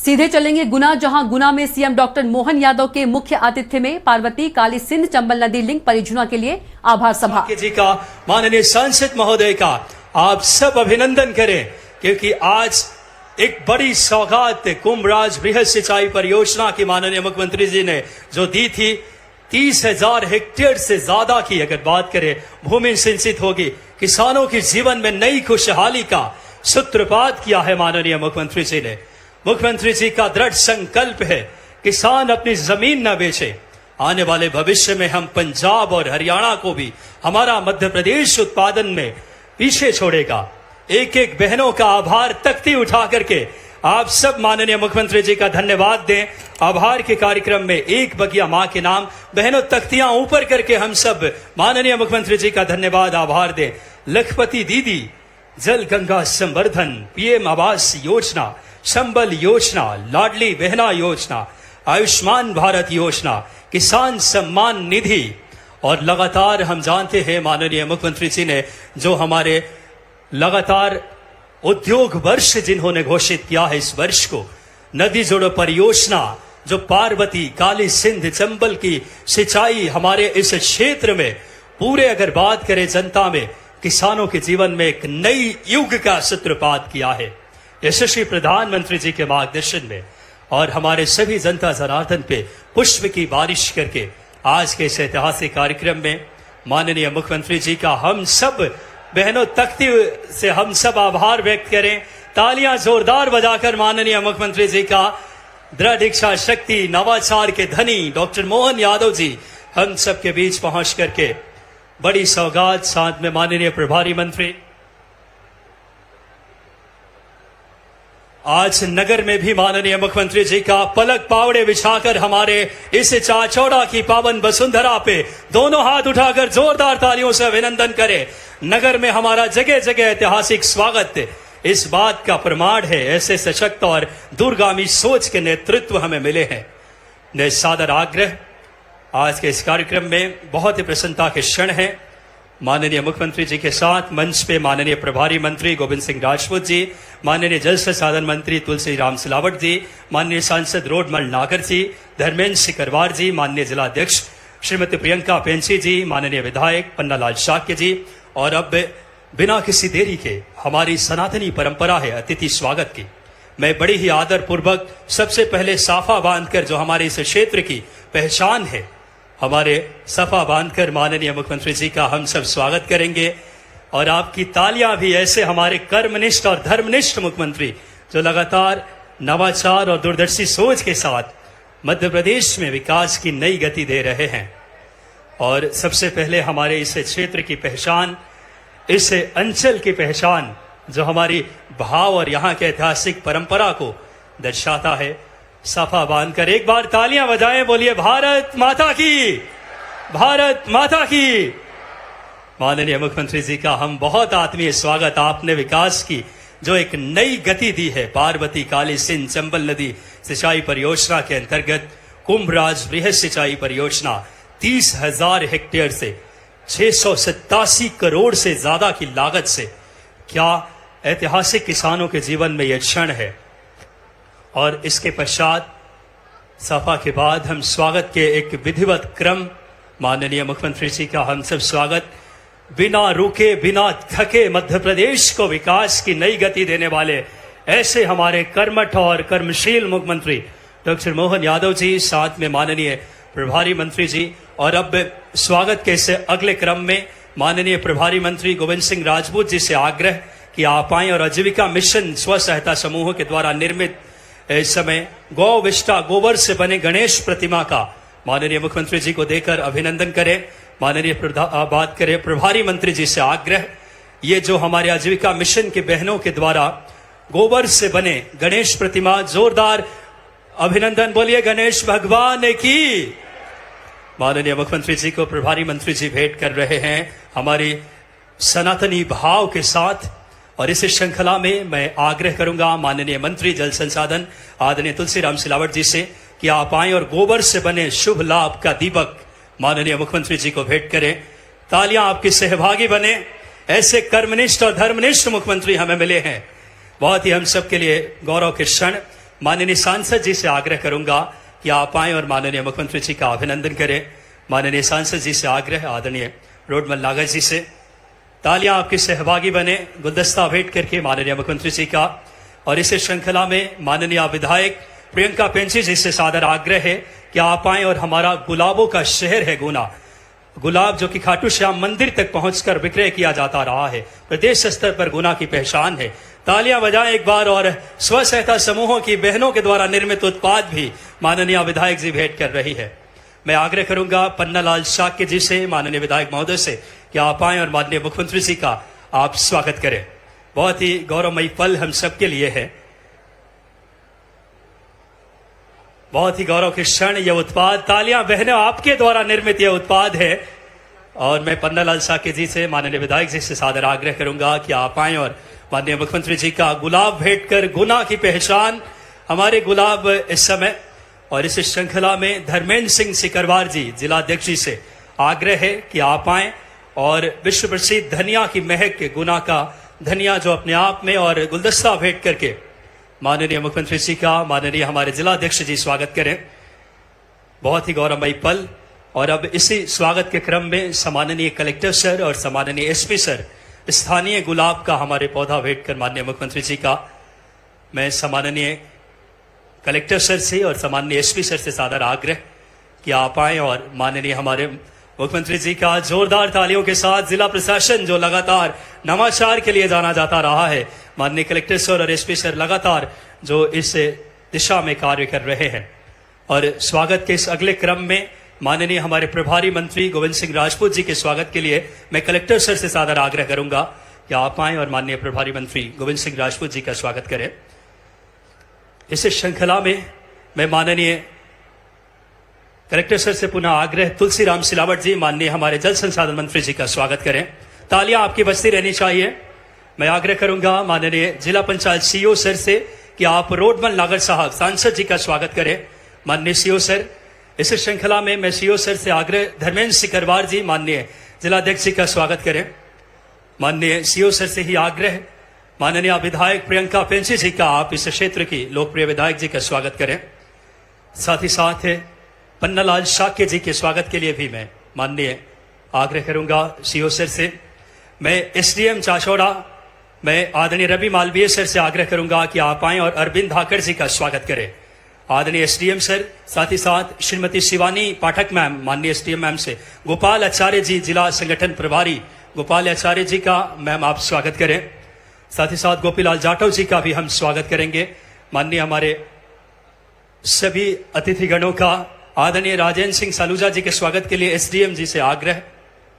सीधे चलेंगे गुना, जहां गुना में सीएम डॉक्टर मोहन यादव के मुख्य आतिथ्य में पार्वती काली सिंध चंबल नदी लिंक परियोजना के लिए आभार सभा। जी का माननीय सांसद महोदय का आप सब अभिनंदन करें, क्योंकि आज एक बड़ी सौगात कुंभराज बृहद सिंचाई परियोजना की माननीय मुख्यमंत्री जी ने जो दी थी, 30,000 हेक्टेयर से ज्यादा की अगर बात करें भूमि सिंचित होगी। किसानों के जीवन में नई खुशहाली का सूत्रपात किया है माननीय मुख्यमंत्री जी ने। मुख्यमंत्री जी का दृढ़ संकल्प है किसान अपनी जमीन न बेचे। आने वाले भविष्य में हम पंजाब और हरियाणा को भी हमारा मध्य प्रदेश उत्पादन में पीछे छोड़ेगा। एक एक बहनों का आभार तख्ती उठा करके आप सब माननीय मुख्यमंत्री जी का धन्यवाद दें। आभार के कार्यक्रम में एक बगिया मां के नाम बहनों तख्तियां ऊपर करके हम सब माननीय मुख्यमंत्री जी का धन्यवाद आभार दें। लखपति दीदी, जल गंगा संवर्धन, पीएम आवास योजना, संबल योजना, लाडली बहना योजना, आयुष्मान भारत योजना, किसान सम्मान निधि, और लगातार हम जानते हैं माननीय मुख्यमंत्री जी ने जो हमारे लगातार उद्योग वर्ष जिन्होंने घोषित किया है इस वर्ष को, नदी जोड़ो परियोजना जो पार्वती काली सिंध चंबल की सिंचाई हमारे इस क्षेत्र में पूरे अगर बात करें जनता में किसानों के जीवन में एक नई युग का सूत्रपात किया है यशस्वी प्रधानमंत्री जी के मार्गदर्शन में। और हमारे सभी जनता जनार्दन पे पुष्प की बारिश करके आज के इस ऐतिहासिक कार्यक्रम में माननीय मुख्यमंत्री जी का हम सब बहनों तख्ती से हम सब आभार व्यक्त करें। तालियां जोरदार बजाकर माननीय मुख्यमंत्री जी का दृढ़ इच्छा शक्ति, नवाचार के धनी डॉक्टर मोहन यादव जी हम सब के बीच पहुंच करके बड़ी सौगात, साथ में माननीय प्रभारी मंत्री। आज नगर में भी माननीय मुख्यमंत्री जी का पलक पावड़े बिछाकर हमारे इस चाचौड़ा की पावन वसुंधरा पे दोनों हाथ उठाकर जोरदार तालियों से अभिनंदन करें। नगर में हमारा जगह जगह ऐतिहासिक स्वागत इस बात का प्रमाण है, ऐसे सशक्त और दूरगामी सोच के नेतृत्व हमें मिले हैं। ने सादर आग्रह आज के इस कार्यक्रम में बहुत ही प्रसन्नता के क्षण है। माननीय मुख्यमंत्री जी के साथ मंच पे माननीय प्रभारी मंत्री गोविंद सिंह राजपूत जी, माननीय जल संसाधन मंत्री तुलसी राम सिलावट जी, माननीय सांसद रोडमल नागर जी, धर्मेंद्र सिकरवार जी, माननीय जिलाध्यक्ष श्रीमती प्रियंका पेंसी जी, माननीय विधायक पन्नालाल शाक्य जी। और अब बिना किसी देरी के हमारी सनातनी परंपरा है अतिथि स्वागत की। मैं बड़ी ही आदर पूर्वक सबसे पहले साफा बांधकर जो हमारे इस क्षेत्र की पहचान है, हमारे सफा बांधकर माननीय मुख्यमंत्री जी का हम सब स्वागत करेंगे। और आपकी तालियां भी ऐसे हमारे कर्मनिष्ठ और धर्मनिष्ठ मुख्यमंत्री जो लगातार नवाचार और दूरदर्शी सोच के साथ मध्य प्रदेश में विकास की नई गति दे रहे हैं। और सबसे पहले हमारे इस क्षेत्र की पहचान, इस अंचल की पहचान जो हमारी भाव और यहाँ के ऐतिहासिक परंपरा को दर्शाता है, सफा बांधकर एक बार तालियां बजाएं, बोलिए भारत माता की, भारत माता की। माननीय मुख्यमंत्री जी का हम बहुत आत्मीय स्वागत। आपने विकास की जो एक नई गति दी है पार्वती काली सिंध चंबल नदी सिंचाई परियोजना के अंतर्गत कुंभराज बृहद सिंचाई परियोजना 30,000 हेक्टेयर से 687 करोड़ से ज्यादा की लागत से, क्या ऐतिहासिक किसानों के जीवन में यह क्षण है। और इसके पश्चात सफा के बाद हम स्वागत के एक विधिवत क्रम, माननीय मुख्यमंत्री जी का हम सब स्वागत। बिना रुके बिना थके मध्य प्रदेश को विकास की नई गति देने वाले ऐसे हमारे कर्मठ और कर्मशील मुख्यमंत्री डॉक्टर मोहन यादव जी, साथ में माननीय प्रभारी मंत्री जी। और अब स्वागत के इस अगले क्रम में माननीय प्रभारी मंत्री गोविंद सिंह राजपूत जी से आग्रह कि आप आएं और आजीविका मिशन स्व सहायता समूह के द्वारा निर्मित इस समय गौ विष्टा गोबर से बने गणेश प्रतिमा का माननीय मुख्यमंत्री जी को देकर अभिनंदन करें। माननीय बात करें प्रभारी मंत्री जी से आग्रह, ये जो हमारे आजीविका मिशन के बहनों के द्वारा गोबर से बने गणेश प्रतिमा, जोरदार अभिनंदन, बोलिए गणेश भगवान की। माननीय मुख्यमंत्री जी को प्रभारी मंत्री जी भेंट कर रहे हैं हमारी सनातनी भाव के साथ। और इस श्रृंखला में मैं आग्रह करूंगा माननीय मंत्री जल संसाधन आदरणीय तुलसी राम सिलावट जी से कि आप आएं और गोबर से बने शुभ लाभ का दीपक माननीय मुख्यमंत्री जी को भेंट करें। तालियां आपके सहभागी बने। ऐसे कर्मनिष्ठ और धर्मनिष्ठ मुख्यमंत्री हमें मिले हैं, बहुत ही हम सब के लिए गौरव के क्षण। माननीय सांसद जी से आग्रह करूंगा कि आप आए और माननीय मुख्यमंत्री जी का अभिनंदन करें। माननीय सांसद जी से आग्रह, आदरणीय रोडमल नागर जी से तालियां आपके सहभागी बने, गुलदस्ता भेंट करके माननीय मुख्यमंत्री जी का। और इस श्रृंखला में माननीय विधायक प्रियंका पेंची जी से सादर आग्रह है कि आप आए और हमारा गुलाबों का शहर है गुना, गुलाब जो कि खाटू श्याम मंदिर तक पहुंचकर विक्रय किया जाता रहा है, प्रदेश स्तर पर गुना की पहचान है। तालियां बजाएं एक बार। और स्व सहायता समूहों की बहनों के द्वारा निर्मित उत्पाद भी माननीय विधायक जी भेंट कर रही है। मैं आग्रह करूंगा पन्नालाल शाक्य जी से, माननीय विधायक महोदय से, कि आप आए और माननीय मुख्यमंत्री जी का आप स्वागत करें। बहुत ही गौरवमयी पल हम सबके लिए है, बहुत ही गौरव के क्षण। यह उत्पाद, तालियां बहनों, आपके द्वारा निर्मित यह उत्पाद है। और मैं पन्नालाल शाक्य जी से, माननीय विधायक जी से सादर आग्रह करूंगा कि आप आए और माननीय मुख्यमंत्री जी का गुलाब भेंट कर, गुना की पहचान हमारे गुलाब इस समय। और इस श्रृंखला में धर्मेंद्र सिंह सिकरवार जी, जिलाध्यक्ष जी से आग्रह है कि आप आए और विश्व प्रसिद्ध धनिया की महक के गुना का धनिया जो अपने आप में, और गुलदस्ता भेंट करके माननीय मुख्यमंत्री जी का, माननीय हमारे जिलाध्यक्ष जी स्वागत करें। बहुत ही गौरवमयी पल। और अब इसी स्वागत के क्रम में सम्माननीय कलेक्टर सर और सम्माननीय एसपी सर स्थानीय गुलाब का हमारे पौधा भेंट कर माननीय मुख्यमंत्री जी का। मैं सम्माननीय कलेक्टर सर से और सम्माननीय एसपी सर से सादर आग्रह कि आप आए और माननीय हमारे मुख्यमंत्री जी का जोरदार तालियों के साथ, जिला प्रशासन जो लगातार नवाचार के लिए जाना जाता रहा है, माननीय कलेक्टर सर और एसपी सर लगातार जो इस दिशा में कार्य कर रहे हैं। और स्वागत के इस अगले क्रम में माननीय हमारे प्रभारी मंत्री गोविंद सिंह राजपूत जी के स्वागत के लिए मैं कलेक्टर सर से सादर आग्रह करूंगा कि आप आए और माननीय प्रभारी मंत्री गोविंद सिंह राजपूत जी का स्वागत करें। इस श्रृंखला में मैं माननीय कलेक्टर सर से पुनः आग्रह, तुलसीराम सिलावट जी, माननीय हमारे जल संसाधन मंत्री जी का स्वागत करें। तालियां आपकी बजती रहनी चाहिए। मैं आग्रह करूंगा माननीय जिला पंचायत सीईओ सर से कि आप रोडमल नागर साहब सांसद जी का स्वागत करें। माननीय सीईओ सर, इस श्रृंखला में मैं सीईओ सर से आग्रह, धर्मेंद्र सिकरवार जी, माननीय जिलाध्यक्ष जी का स्वागत करें। माननीय सीईओ सर से ही आग्रह, माननीय विधायक प्रियंका पेंची जी का, आप इस क्षेत्र की लोकप्रिय विधायक जी का स्वागत करें। साथ ही साथ पन्नालाल शाक्य जी के स्वागत के लिए भी मैं माननीय आग्रह करूंगा सीईओ सर से। मैं एसडीएम चाचौड़ा, मैं आदरणीय रवि मालवीय सर से आग्रह करूंगा कि आप आएं और अरविंद धाकड़ जी का स्वागत करें। आदरणीय एसडीएम सर, साथ ही साथ श्रीमती शिवानी पाठक मैम, माननीय एसडीएम मैम से गोपाल आचार्य जी, जिला संगठन प्रभारी गोपाल आचार्य जी का मैम आप स्वागत करें। साथ ही साथ गोपीलाल जाटव जी का भी हम स्वागत करेंगे। माननीय हमारे सभी अतिथिगणों का, आदरणीय राजेंद्र सिंह सालूजा जी के स्वागत के लिए एसडीएम जी से आग्रह,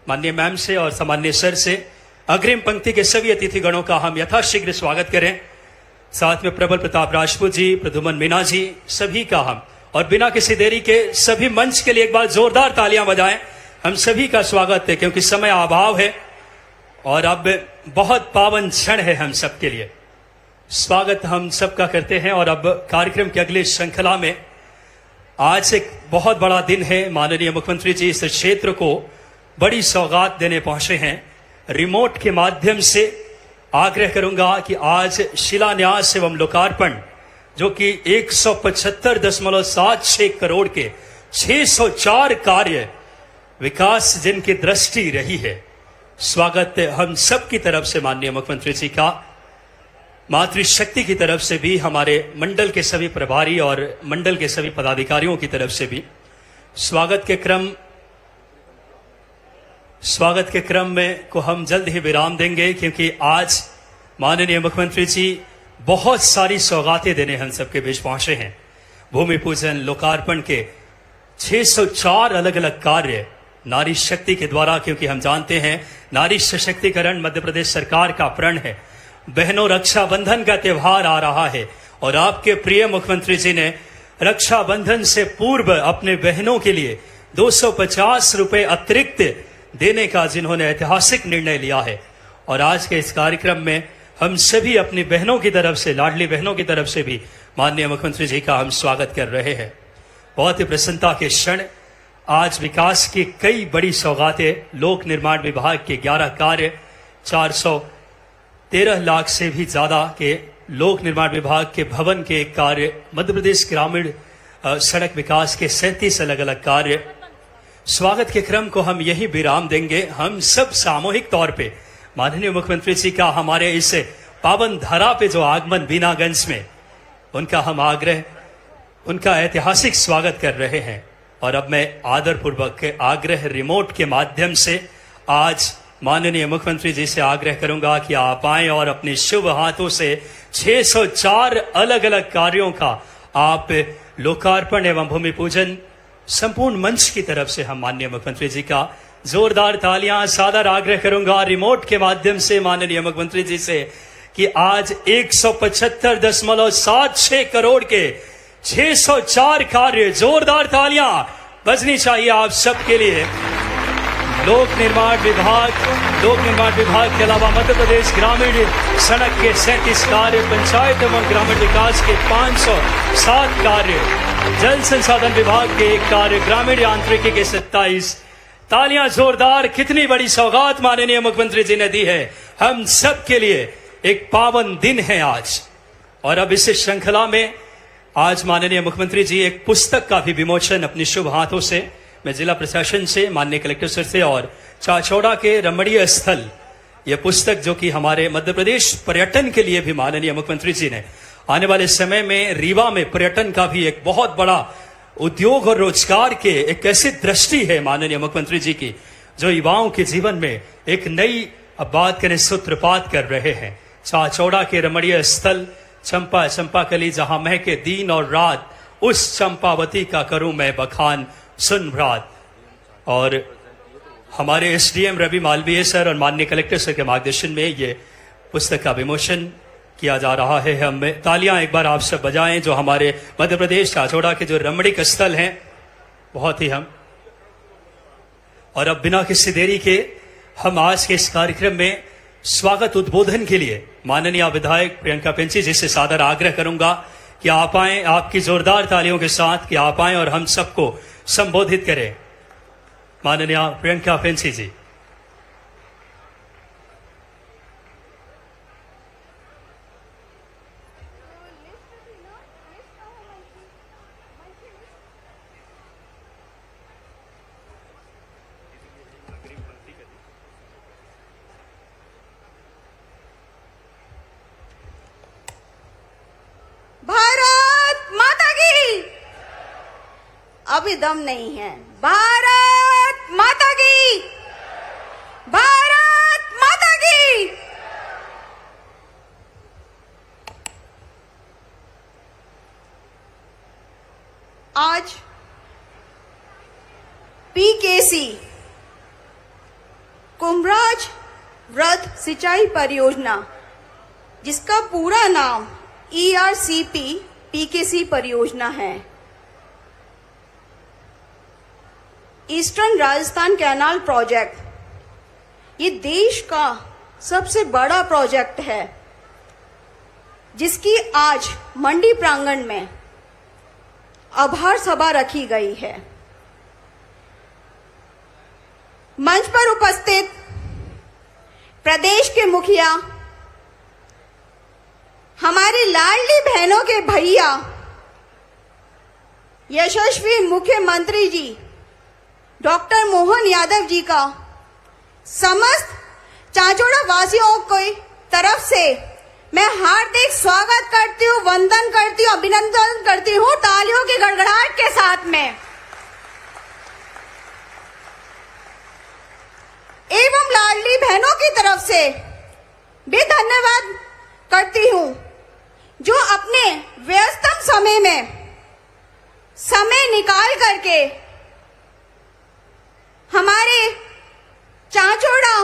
माननीय मैम से और सामान्य सर से। अग्रिम पंक्ति के सभी अतिथिगणों का हम यथाशीघ्र स्वागत करें। साथ में प्रबल प्रताप राजपूत जी, प्रदुमन मीना जी, सभी का हम, और बिना किसी देरी के सभी मंच के लिए एक बार जोरदार तालियां बजाएं। हम सभी का स्वागत है क्योंकि समय अभाव है और अब बहुत पावन क्षण है हम सबके लिए। स्वागत हम सबका करते हैं। और अब कार्यक्रम की अगली श्रृंखला में आज एक बहुत बड़ा दिन है। माननीय मुख्यमंत्री जी इस क्षेत्र को बड़ी सौगात देने पहुंचे हैं। रिमोट के माध्यम से आग्रह करूंगा कि आज शिलान्यास एवं लोकार्पण जो कि 175.76 करोड़ के 604 कार्य विकास जिनकी दृष्टि रही है, स्वागत हम सब की तरफ से माननीय मुख्यमंत्री जी का, मातृशक्ति की तरफ से भी, हमारे मंडल के सभी प्रभारी और मंडल के सभी पदाधिकारियों की तरफ से भी। स्वागत के क्रम में को हम जल्द ही विराम देंगे क्योंकि आज माननीय मुख्यमंत्री जी बहुत सारी सौगातें देने हम सबके बीच पहुंचे हैं। भूमि पूजन, लोकार्पण के 604 अलग अलग कार्य नारी शक्ति के द्वारा, क्योंकि हम जानते हैं नारी सशक्तिकरण मध्य प्रदेश सरकार का प्रण है। बहनों, रक्षाबंधन का त्यौहार आ रहा है और आपके प्रिय मुख्यमंत्री जी ने रक्षाबंधन से पूर्व अपने बहनों के लिए 250 रुपए अतिरिक्त देने का जिन्होंने ऐतिहासिक निर्णय लिया है। और आज के इस कार्यक्रम में हम सभी अपनी बहनों की तरफ से, लाडली बहनों की तरफ से भी माननीय मुख्यमंत्री जी का हम स्वागत कर रहे हैं। बहुत ही प्रसन्नता के क्षण। आज विकास की कई बड़ी सौगातें, लोक निर्माण विभाग के 11 कार्य, 413 लाख से भी ज्यादा के लोक निर्माण विभाग के भवन के कार्य, मध्य प्रदेश ग्रामीण सड़क विकास के 37 अलग अलग कार्य, स्वागत के क्रम को हम यही विराम देंगे। हम सब सामूहिक तौर पे माननीय मुख्यमंत्री जी का हमारे इस पावन धरा पे जो आगमन बीनागंज में, उनका हम उनका ऐतिहासिक स्वागत कर रहे हैं। और अब मैं आदरपूर्वक आग्रह रिमोट के माध्यम से आज माननीय मुख्यमंत्री जी से आग्रह करूंगा कि आप आएं और अपने शुभ हाथों से 604 अलग अलग कार्यों का आप लोकार्पण एवं भूमि पूजन संपूर्ण मंच की तरफ से हम माननीय मुख्यमंत्री जी का जोरदार तालियां, सादर आग्रह करूंगा रिमोट के माध्यम से माननीय मुख्यमंत्री जी से कि आज 175.76 करोड़ के 604 कार्य, जोरदार तालियां बजनी चाहिए आप सबके लिए। लोक निर्माण विभाग के अलावा मध्य प्रदेश ग्रामीण सड़क के 37 कार्य, पंचायत एवं ग्रामीण विकास के 507 कार्य, जल संसाधन विभाग के 1 कार्य, ग्रामीण यांत्रिकी के 27। तालियां जोरदार, कितनी बड़ी सौगात माननीय मुख्यमंत्री जी ने दी है हम सब के लिए। एक पावन दिन है आज। और अब इस श्रृंखला में आज माननीय मुख्यमंत्री जी एक पुस्तक का भी विमोचन अपने शुभ हाथों से, मैं जिला प्रशासन से, माननीय कलेक्टर सर से और चाचौड़ा के रमणीय स्थल, यह पुस्तक जो कि हमारे मध्य प्रदेश पर्यटन के लिए भी माननीय मुख्यमंत्री जी ने आने वाले समय में रीवा में पर्यटन का भी एक बहुत बड़ा उद्योग और रोजगार के एक ऐसी दृष्टि है माननीय मुख्यमंत्री जी की, जो युवाओं के जीवन में एक नई, अब बात करें, सूत्रपात कर रहे हैं। चाचौड़ा के रमणीय स्थल, चंपा चंपाकली जहां महके दिन और रात, उस चंपावती का करूं मैं बखान, सुन भ्रात। और हमारे एसडीएम रवि मालवीय सर और माननीय कलेक्टर सर के मार्गदर्शन में ये पुस्तक का विमोचन किया जा रहा है। हम तालियां एक बार आप सब बजाएं जो हमारे मध्य प्रदेश चाचौड़ा के जो रमणीक स्थल हैं, बहुत ही हम। और अब बिना किसी देरी के हम आज के इस कार्यक्रम में स्वागत उद्बोधन के लिए माननीय विधायक प्रियंका पेंची जी से सादर आग्रह करूंगा कि आप आएं, आपकी जोरदार तालियों के साथ कि आप आएं और हम सबको संबोधित करें। माननीय प्रियंका पेंची जी। भारत माता की। अभी दम नहीं है। भारत माता की, भारत माता की। आज पीकेसी कुंभराज वृत्त सिंचाई परियोजना, जिसका पूरा नाम ERCP पीकेसी परियोजना है, ईस्टर्न राजस्थान कैनाल प्रोजेक्ट, ये देश का सबसे बड़ा प्रोजेक्ट है, जिसकी आज मंडी प्रांगण में आभार सभा रखी गई है। मंच पर उपस्थित प्रदेश के मुखिया, हमारी लाडली बहनों के भैया, यशस्वी मुख्यमंत्री जी डॉक्टर मोहन यादव जी का समस्त चाचौड़ा वासियों की तरफ से मैं हार्दिक स्वागत करती हूँ, वंदन करती हूँ, अभिनंदन करती हूँ तालियों की गड़गड़ाहट के साथ में। एवं लाडली बहनों की तरफ से भी धन्यवाद करती हूँ, जो अपने व्यस्तम समय में समय निकाल करके हमारे चाचौड़ा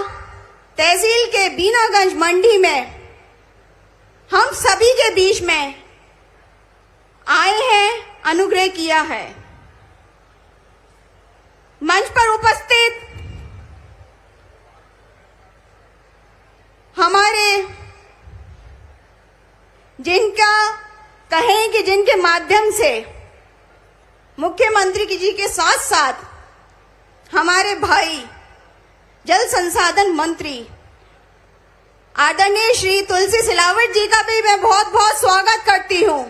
तहसील के बीनागंज मंडी में हम सभी के बीच में आए हैं, अनुग्रह किया है। मंच पर उपस्थित हमारे जिनका कहें कि जिनके माध्यम से मुख्यमंत्री जी के साथ साथ हमारे भाई जल संसाधन मंत्री आदरणीय श्री तुलसी सिलावट जी का भी मैं बहुत बहुत स्वागत करती हूं।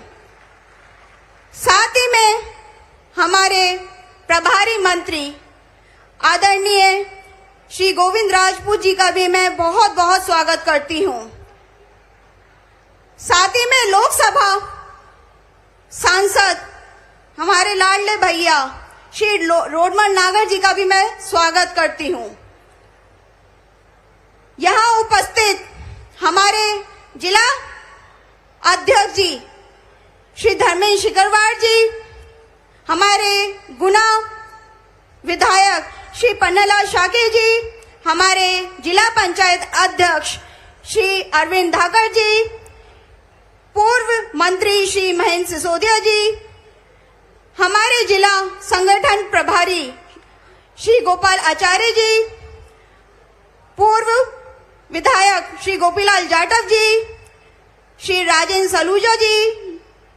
साथ ही में हमारे प्रभारी मंत्री आदरणीय श्री गोविंद राजपूत जी का भी मैं बहुत बहुत स्वागत करती हूं। साथ ही में लोकसभा सांसद हमारे लाडले भैया श्री रोडमल नागर जी का भी मैं स्वागत करती हूं। यहां उपस्थित हमारे जिला अध्यक्ष जी श्री धर्मेंद्र शिकरवार जी, हमारे गुना विधायक श्री पन्नालाल शाके जी, हमारे जिला पंचायत अध्यक्ष श्री अरविंद धाकर जी, पूर्व मंत्री श्री महेंद्र सिसोदिया जी, हमारे जिला संगठन प्रभारी श्री गोपाल आचार्य जी, पूर्व विधायक श्री गोपीलाल जाटव जी, श्री राजेंद्र सलूजा जी,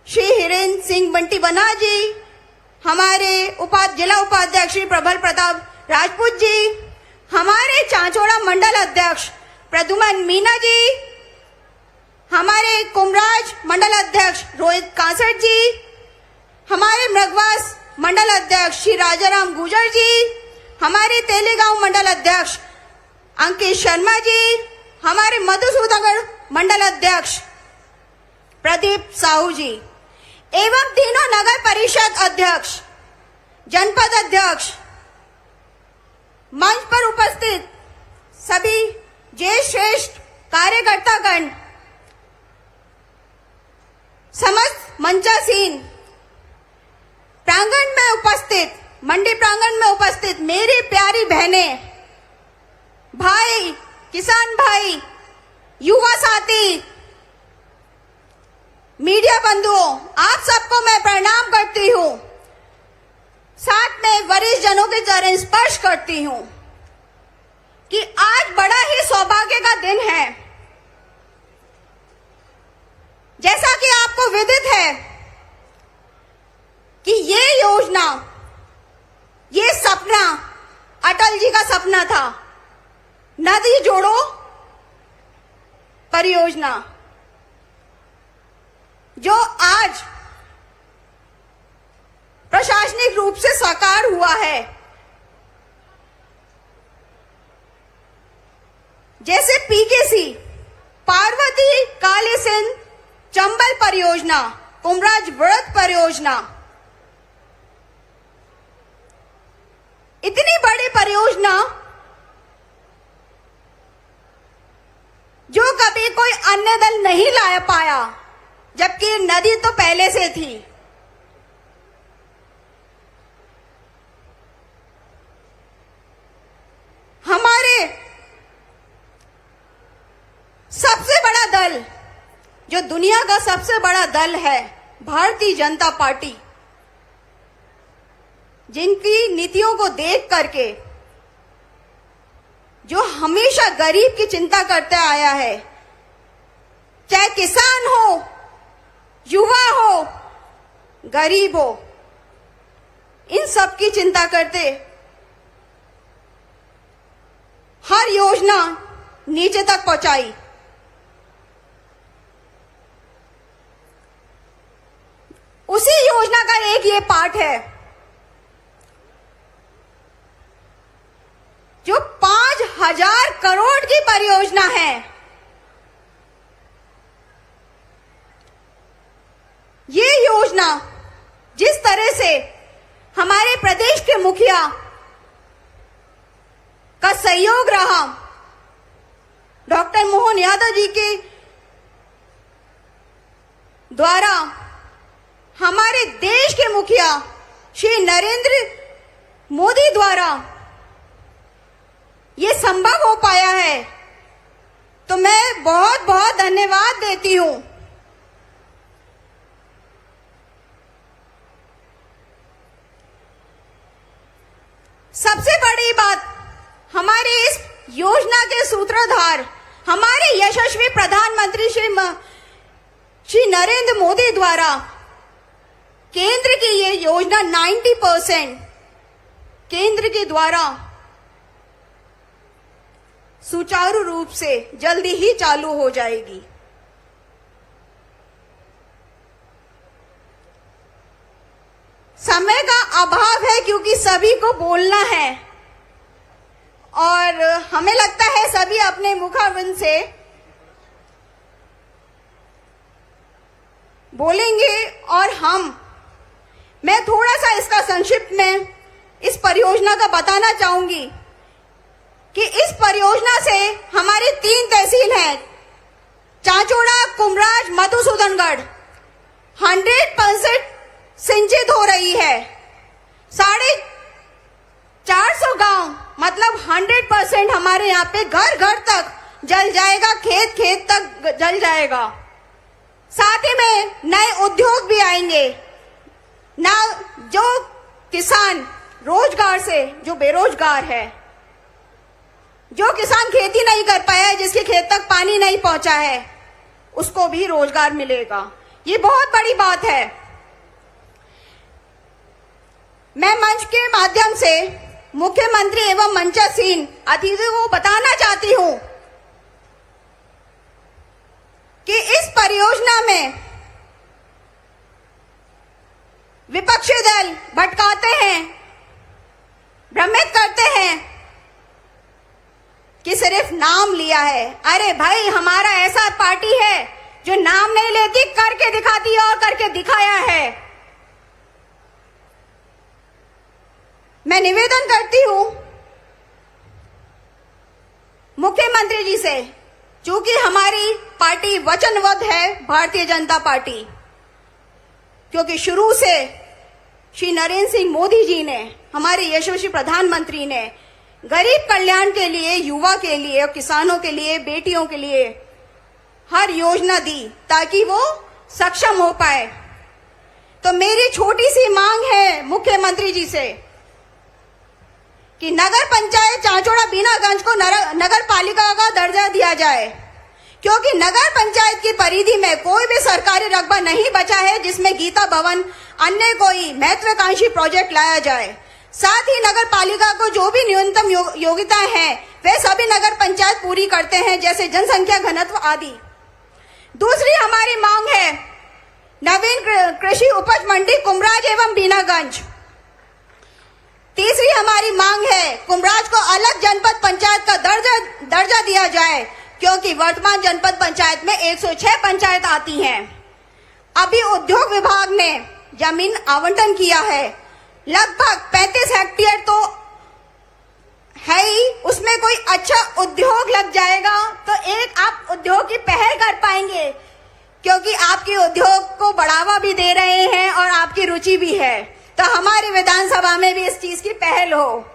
श्री हिरेंद्र सिंह बंटी बना जी, हमारे जिला उपाध्यक्ष श्री प्रबल प्रताप राजपूत जी, हमारे चांचोड़ा मंडल अध्यक्ष प्रद्युमन मीना जी, हमारे कुमराज मंडल अध्यक्ष रोहित कांसट जी, हमारे मृगवास मंडल अध्यक्ष श्री राजाराम गुजर जी, हमारे तेलेगांव मंडल अध्यक्ष अंकित शर्मा जी, हमारे मधुसूदनगढ़ मंडल अध्यक्ष प्रदीप साहू जी एवं तीनों नगर परिषद अध्यक्ष, जनपद अध्यक्ष, मंच पर उपस्थित सभी ज्येष्ठ श्रेष्ठ कार्यकर्तागण, समस्त मंचासीन प्रांगण में उपस्थित, मंडी प्रांगण में उपस्थित मेरी प्यारी बहनें, भाई, किसान भाई, युवा साथी, मीडिया बंधुओं, आप सबको मैं प्रणाम करती हूं। साथ में वरिष्ठ जनों के चरण स्पर्श करती हूं कि आज बड़ा ही सौभाग्य का दिन है। जैसा कि आपको विदित है कि ये योजना, ये सपना अटल जी का सपना था, नदी जोड़ो परियोजना, जो आज प्रशासनिक रूप से साकार हुआ है। जैसे पीकेसी, पार्वती काली सिंध चंबल परियोजना, कुमराज व्रत परियोजना, इतनी बड़ी परियोजना जो कभी कोई अन्य दल नहीं ला पाया, जबकि नदी तो पहले से थी। हमारे सबसे बड़ा दल, जो दुनिया का सबसे बड़ा दल है, भारतीय जनता पार्टी, जिनकी नीतियों को देख करके, जो हमेशा गरीब की चिंता करते आया है, चाहे किसान हो, युवा हो, गरीब हो, इन सब की चिंता करते हर योजना नीचे तक पहुंचाई। उसी योजना का एक ये पार्ट है जो 5,000 करोड़ की परियोजना है। ये योजना जिस तरह से हमारे प्रदेश के मुखिया का सहयोग रहा, डॉक्टर मोहन यादव जी के द्वारा हमारे देश के मुखिया श्री नरेंद्र मोदी द्वारा ये संभव हो पाया है, तो मैं बहुत बहुत धन्यवाद देती हूं। सबसे बड़ी बात, हमारे इस योजना के सूत्रधार, हमारे यशस्वी प्रधानमंत्री श्री नरेंद्र मोदी द्वारा केंद्र की ये योजना 90% केंद्र के द्वारा सुचारू रूप से जल्दी ही चालू हो जाएगी। समय का अभाव है क्योंकि सभी को बोलना है और हमें लगता है सभी अपने मुखारविंद से बोलेंगे और मैं थोड़ा सा इसका संक्षिप्त में इस परियोजना का बताना चाहूंगी कि इस परियोजना से हमारी 3 तहसील हैं, चांचोड़ा, कुमराज, मधुसूदनगढ़ 100% सिंचित हो रही है। 450 गांव मतलब 100% हमारे यहाँ पे घर घर तक जल जाएगा, खेत खेत तक जल जाएगा। साथ ही में नए उद्योग भी आएंगे। ना जो किसान रोजगार से जो बेरोजगार है, जो किसान खेती नहीं कर पाया है, जिसके खेत तक पानी नहीं पहुंचा है, उसको भी रोजगार मिलेगा। ये बहुत बड़ी बात है। मैं मंच के माध्यम से मुख्यमंत्री एवं मंचासीन अतिथियों को बताना चाहती हूं कि इस परियोजना में विपक्षी दल भटकाते हैं, भ्रमित करते हैं कि सिर्फ नाम लिया है। अरे भाई, हमारा ऐसा पार्टी है जो नाम नहीं लेती, करके दिखाती है और करके दिखाया है। मैं निवेदन करती हूं मुख्यमंत्री जी से, चूंकि हमारी पार्टी वचनबद्ध है, भारतीय जनता पार्टी, क्योंकि शुरू से श्री नरेंद्र सिंह मोदी जी ने, हमारे यशस्वी प्रधानमंत्री ने गरीब कल्याण के लिए, युवा के लिए और किसानों के लिए, बेटियों के लिए हर योजना दी ताकि वो सक्षम हो पाए। तो मेरी छोटी सी मांग है मुख्यमंत्री जी से कि नगर पंचायत चांचोड़ा बीनागंज को नगर पालिका का दर्जा दिया जाए, क्योंकि नगर पंचायत की परिधि में कोई भी सरकारी रकबा नहीं बचा है जिसमें गीता भवन अन्य कोई महत्वाकांक्षी प्रोजेक्ट लाया जाए। साथ ही नगर पालिका को जो भी न्यूनतम योग्यता है वे सभी नगर पंचायत पूरी करते हैं, जैसे जनसंख्या घनत्व आदि। दूसरी हमारी मांग है नवीन कृषि उपज मंडी कुमराज एवं बीनागंज। तीसरी हमारी मांग है कुमराज को अलग जनपद पंचायत का दर्जा दिया जाए, क्योंकि वर्तमान जनपद पंचायत में 106 पंचायत आती हैं। अभी उद्योग विभाग ने जमीन आवंटन किया है, लगभग 35 हेक्टेयर तो है ही, उसमें कोई अच्छा उद्योग लग जाएगा तो एक आप उद्योग की पहल कर पाएंगे, क्योंकि आपके उद्योग को बढ़ावा भी दे रहे हैं और आपकी रुचि भी है। तो हमारी विधानसभा में भी इस चीज की पहल हो।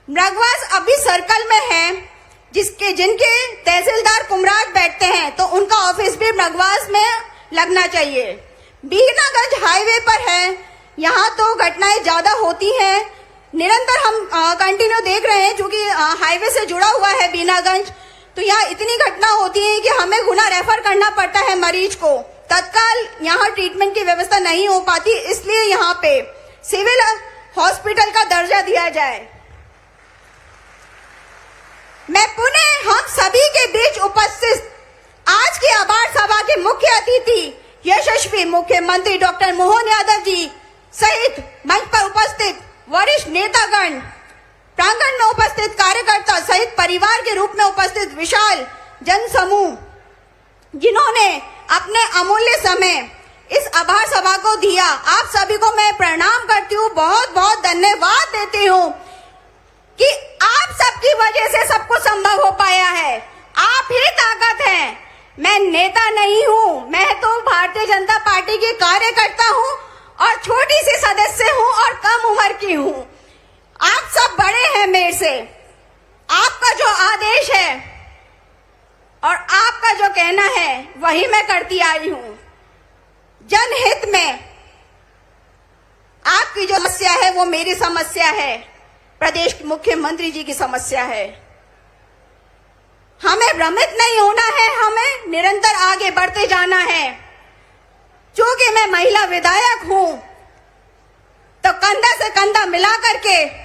मृगवास अभी सर्कल में है, जिनके तहसीलदार कुमराज बैठते हैं, तो उनका ऑफिस भी मृगवास में लगना चाहिए। बीनागंज हाईवे पर है, यहाँ तो घटनाएं ज्यादा होती हैं, निरंतर हम कंटिन्यू देख रहे हैं, क्योंकि हाईवे से जुड़ा हुआ है बीनागंज, तो यहाँ इतनी घटना होती है कि हमें गुना रेफर करना पड़ता है मरीज को, तत्काल यहाँ ट्रीटमेंट की व्यवस्था नहीं हो पाती, इसलिए यहाँ पे सिविल हॉस्पिटल का दर्जा दिया जाए। मैं पुनः हम सभी के बीच उपस्थित आज की आभार सभा के मुख्य अतिथि यशस्वी मुख्यमंत्री डॉक्टर मोहन यादव जी सहित मंच पर उपस्थित वरिष्ठ नेतागण, प्रांगण में उपस्थित कार्यकर्ता सहित परिवार के रूप में उपस्थित विशाल जन समूह, जिन्होंने अपने अमूल्य समय इस आभार सभा को दिया, आप सभी को मैं प्रणाम करती हूँ, बहुत बहुत धन्यवाद देती हूँ कि आप सबकी वजह से सब कुछ संभव हो पाया है। आप ही ताकत हैं। मैं नेता नहीं हूँ, मैं तो भारतीय जनता पार्टी की कार्यकर्ता हूँ और छोटी सी सदस्य हूँ और कम उम्र की हूँ। आप सब बड़े हैं मेरे से। आपका जो आदेश है और आपका जो कहना है वही मैं करती आई हूँ। जनहित में आपकी जो समस्या है वो मेरी समस्या है, प्रदेश के मुख्यमंत्री जी की समस्या है। हमें भ्रमित नहीं होना है, हमें निरंतर आगे बढ़ते जाना है। चूंकि मैं महिला विधायक हूं तो कंधा से कंधा मिला करके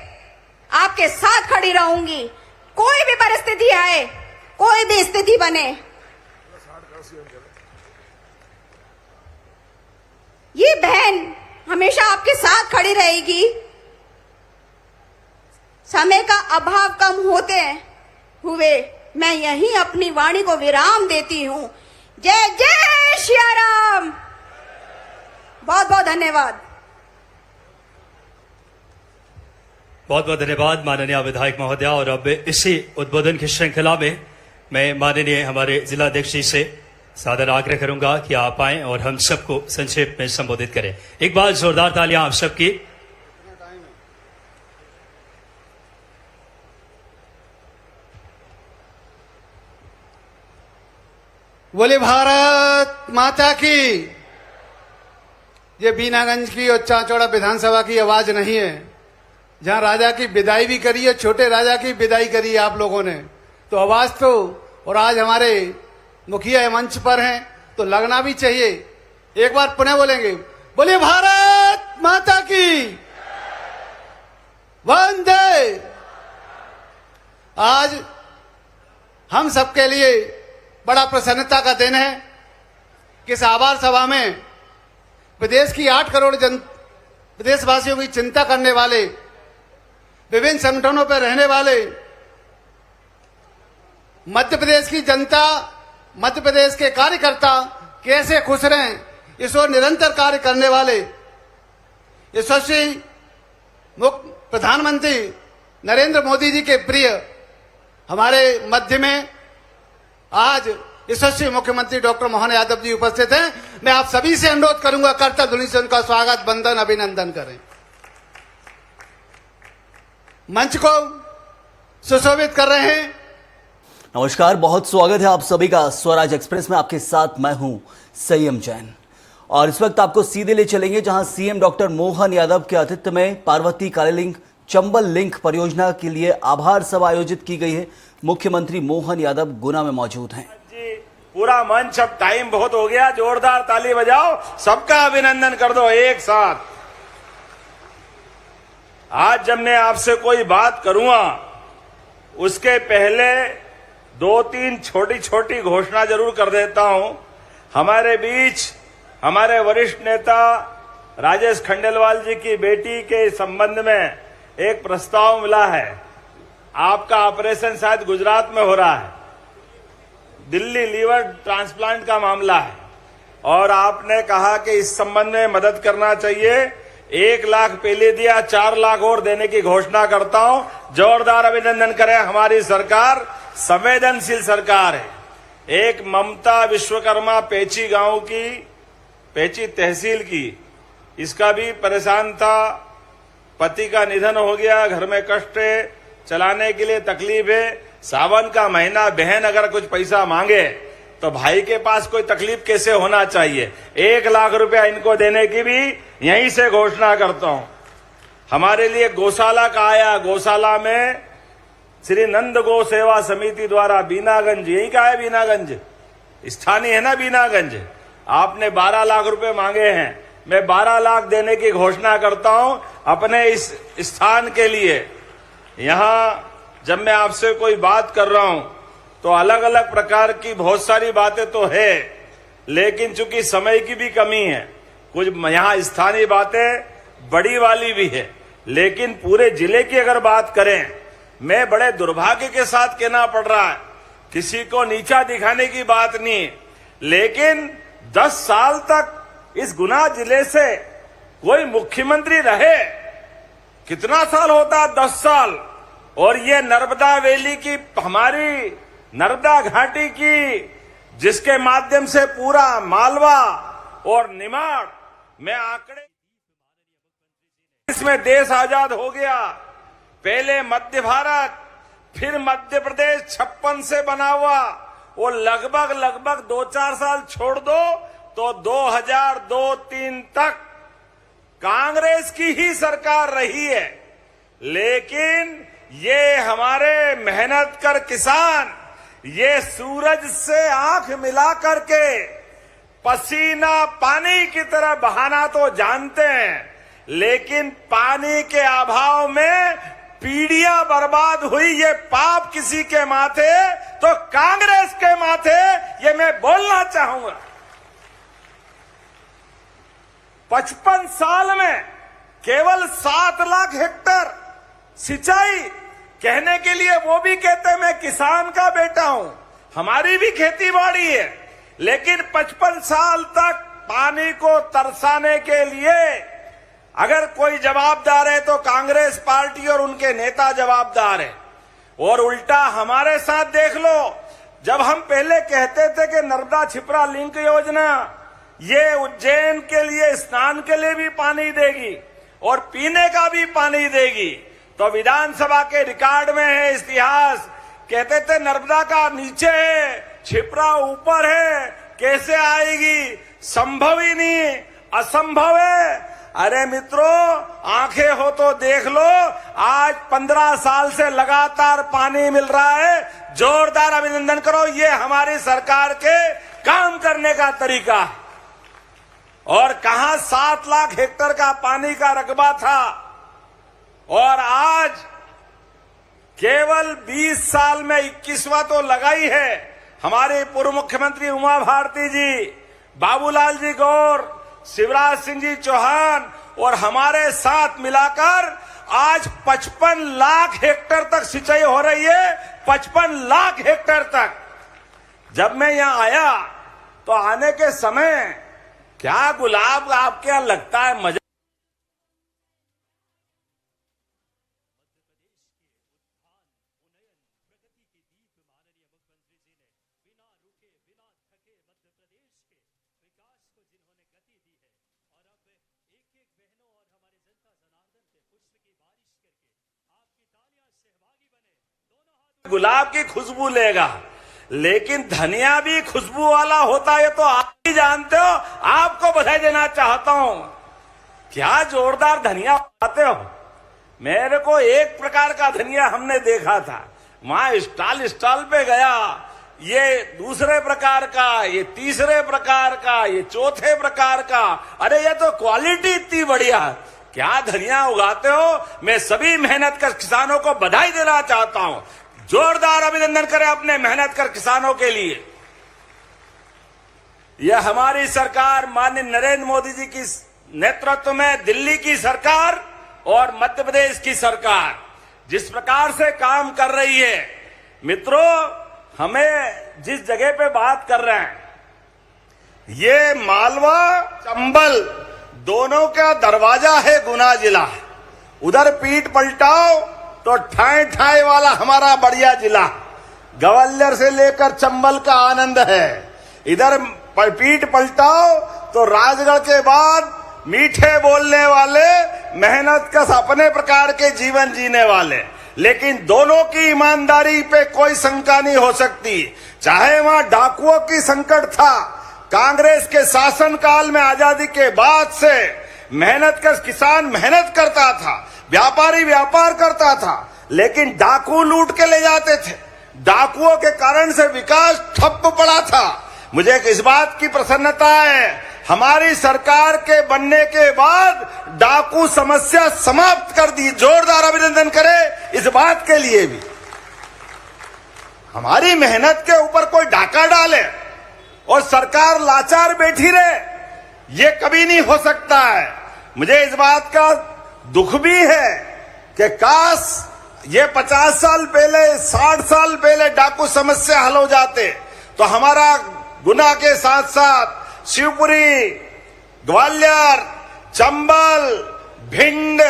आपके साथ खड़ी रहूंगी। कोई भी परिस्थिति आए, कोई भी स्थिति बने, ये बहन हमेशा आपके साथ खड़ी रहेगी। समय का अभाव कम होते हुए मैं यहीं अपनी वाणी को विराम देती हूं। जय जय श्री राम। बहुत बहुत धन्यवाद। बहुत बहुत धन्यवाद माननीय विधायक महोदया। और अब इसी उद्बोधन की श्रृंखला में मैं माननीय हमारे जिलाध्यक्ष जी से सादर आग्रह करूंगा कि आप आएं और हम सबको संक्षेप में संबोधित करें। एक बार जोरदार तालियां आप सबकी। बोले भारत माता की। ये बीनागंज की और चांचौड़ा विधानसभा की आवाज नहीं है, जहां राजा की विदाई भी करी है, छोटे राजा की विदाई करी है आप लोगों ने, तो आवाज तो, और आज हमारे मुखिया मंच पर हैं तो लगना भी चाहिए। एक बार पुनः बोलेंगे, बोले भारत माता की वंदे। आज हम सबके लिए बड़ा प्रसन्नता का दिन है कि इस आभार सभा में प्रदेश की 8 करोड़ प्रदेशवासियों की चिंता करने वाले, विभिन्न संगठनों पर रहने वाले, मध्य प्रदेश की जनता, मध्य प्रदेश के कार्यकर्ता कैसे खुश रहें, इस ओर निरंतर कार्य करने वाले यशस्वी प्रधानमंत्री नरेंद्र मोदी जी के प्रिय हमारे मध्य में आज यशस्वी मुख्यमंत्री डॉक्टर मोहन यादव जी उपस्थित हैं। मैं आप सभी से अनुरोध करूंगा, करतल ध्वनि से उनका स्वागत, वंदन, अभिनंदन करें। मंच को सुशोभित कर रहे हैं। नमस्कार, बहुत स्वागत है आप सभी का स्वराज एक्सप्रेस में। आपके साथ मैं हूं संयम जैन और इस वक्त आपको सीधे ले चलेंगे जहां सीएम डॉक्टर मोहन यादव के आतिथ्य में पार्वती कालीलिंग चंबल लिंक परियोजना के लिए आभार सभा आयोजित की गई है। मुख्यमंत्री मोहन यादव गुना में मौजूद हैं। जी, पूरा मंच, अब टाइम बहुत हो गया, जोरदार ताली बजाओ, सबका अभिनंदन कर दो एक साथ। आज जब मैं आपसे कोई बात करूंगा उसके पहले 2-3 छोटी छोटी घोषणा जरूर कर देता हूं। हमारे बीच हमारे वरिष्ठ नेता राजेश खंडेलवाल जी की बेटी के संबंध में एक प्रस्ताव मिला है। आपका ऑपरेशन शायद गुजरात में हो रहा है, दिल्ली लीवर ट्रांसप्लांट का मामला है, और आपने कहा कि इस संबंध में मदद करना चाहिए। 1 लाख पहले दिया, 4 लाख और देने की घोषणा करता हूं। जोरदार अभिनंदन करें। हमारी सरकार संवेदनशील सरकार है। एक ममता विश्वकर्मा पेची गांव की, पेची तहसील की, इसका भी परेशान था, पति का निधन हो गया, घर में कष्ट है, चलाने के लिए तकलीफ है। सावन का महीना, बहन अगर कुछ पैसा मांगे तो भाई के पास कोई तकलीफ कैसे होना चाहिए। 1 लाख रुपया इनको देने की भी यहीं से घोषणा करता हूं। हमारे लिए गौशाला का आया, गौशाला में श्री नंद गौ सेवा समिति द्वारा बीनागंज, यही का है बीनागंज, स्थानीय है ना बीनागंज, आपने 12 लाख रुपए मांगे हैं। मैं 12 लाख देने की घोषणा करता हूं अपने इस स्थान के लिए। यहां जब मैं आपसे कोई बात कर रहा हूं तो अलग अलग प्रकार की बहुत सारी बातें तो है, लेकिन चूंकि समय की भी कमी है, कुछ यहां स्थानीय बातें बड़ी वाली भी है, लेकिन पूरे जिले की अगर बात करें, मैं बड़े दुर्भाग्य के साथ कहना पड़ रहा है, किसी को नीचा दिखाने की बात नहीं, लेकिन 10 साल तक इस गुना जिले से कोई मुख्यमंत्री रहे, कितना साल होता है, 10 साल। और ये नर्मदा वैली की, हमारी नर्मदा घाटी की, जिसके माध्यम से पूरा मालवा और निमाड़ में आंकड़े, इसमें देश आजाद हो गया। पहले मध्य भारत, फिर मध्य प्रदेश 56 से बना हुआ, वो लगभग 2-4 साल छोड़ दो तो 2002-3 तक कांग्रेस की ही सरकार रही है। लेकिन ये हमारे मेहनत कर किसान, ये सूरज से आंख मिला करके पसीना पानी की तरह बहाना तो जानते हैं, लेकिन पानी के अभाव में पीढ़ियां बर्बाद हुई, ये पाप किसी के माथे तो कांग्रेस के माथे, ये मैं बोलना चाहूंगा। 55 साल में केवल 7 लाख हेक्टेयर सिंचाई, कहने के लिए वो भी कहते हैं मैं किसान का बेटा हूं, हमारी भी खेती बाड़ी है, लेकिन 55 साल तक पानी को तरसाने के लिए अगर कोई जवाबदार है तो कांग्रेस पार्टी और उनके नेता जवाबदार है। और उल्टा हमारे साथ देख लो, जब हम पहले कहते थे कि नर्मदा छिपरा लिंक योजना ये उज्जैन के लिए स्नान के लिए भी पानी देगी और पीने का भी पानी देगी, तो विधानसभा के रिकॉर्ड में है इतिहास, कहते थे नर्मदा का नीचे है, छिपरा ऊपर है, कैसे आएगी, संभव ही नहीं, असंभव है। अरे मित्रों, आंखें हो तो देख लो, आज 15 साल से लगातार पानी मिल रहा है, जोरदार अभिनंदन करो, ये हमारी सरकार के काम करने का तरीका है। और कहां 7 लाख हेक्टेयर का पानी का रकबा था, और आज केवल 20 साल में 21वां तो लगाई है। हमारे पूर्व मुख्यमंत्री उमा भारती जी, बाबूलाल जी गौर, शिवराज सिंह जी चौहान और हमारे साथ मिलाकर आज 55 लाख हेक्टेयर तक सिंचाई हो रही है, 55 लाख हेक्टेयर तक। जब मैं यहां आया तो आने के समय क्या गुलाब आपके यहां लगता है मजा। गुलाब की खुशबू लेगा, लेकिन धनिया भी खुशबू वाला होता है, तो आप ही जानते हो। आपको बधाई देना चाहता हूं, क्या जोरदार धनिया बनाते हो। मेरे को एक प्रकार का धनिया हमने देखा था, वहां स्टॉल पे गया, ये दूसरे प्रकार का, ये तीसरे प्रकार का, ये चौथे प्रकार का। अरे ये तो क्वालिटी इतनी बढ़िया, क्या धनिया उगाते हो। मैं सभी मेहनत कर किसानों को बधाई देना चाहता हूं, जोरदार अभिनंदन करें अपने मेहनत कर किसानों के लिए। यह हमारी सरकार माननीय नरेंद्र मोदी जी की नेतृत्व में दिल्ली की सरकार और मध्य प्रदेश की सरकार जिस प्रकार से काम कर रही है। मित्रों, हमें जिस जगह पे बात कर रहे हैं, ये मालवा चंबल दोनों का दरवाजा है गुना जिला। उधर पीठ पलटाओ तो ठाए ठाए वाला हमारा बढ़िया जिला, ग्वालियर से लेकर चंबल का आनंद है। इधर पीठ पलटाओ तो राजगढ़ के बाद मीठे बोलने वाले, मेहनत कश अपने प्रकार के जीवन जीने वाले। लेकिन दोनों की ईमानदारी पे कोई शंका नहीं हो सकती। चाहे वहां डाकुओं की संकट था, कांग्रेस के शासनकाल में आजादी के बाद से मेहनत कश किसान मेहनत करता था, व्यापारी व्यापार करता था, लेकिन डाकू लूट के ले जाते थे। डाकुओं के कारण से विकास ठप पड़ा था। मुझे इस बात की प्रसन्नता है, हमारी सरकार के बनने के बाद डाकू समस्या समाप्त कर दी। जोरदार अभिनंदन करें इस बात के लिए भी। हमारी मेहनत के ऊपर कोई डाका डाले और सरकार लाचार बैठी रहे, ये कभी नहीं हो सकता है। मुझे इस बात का दुख भी है कि काश ये 50 साल पहले, 60 साल पहले डाकू समस्या हल हो जाते तो हमारा गुना के साथ साथ शिवपुरी, ग्वालियर, चंबल, भिंड,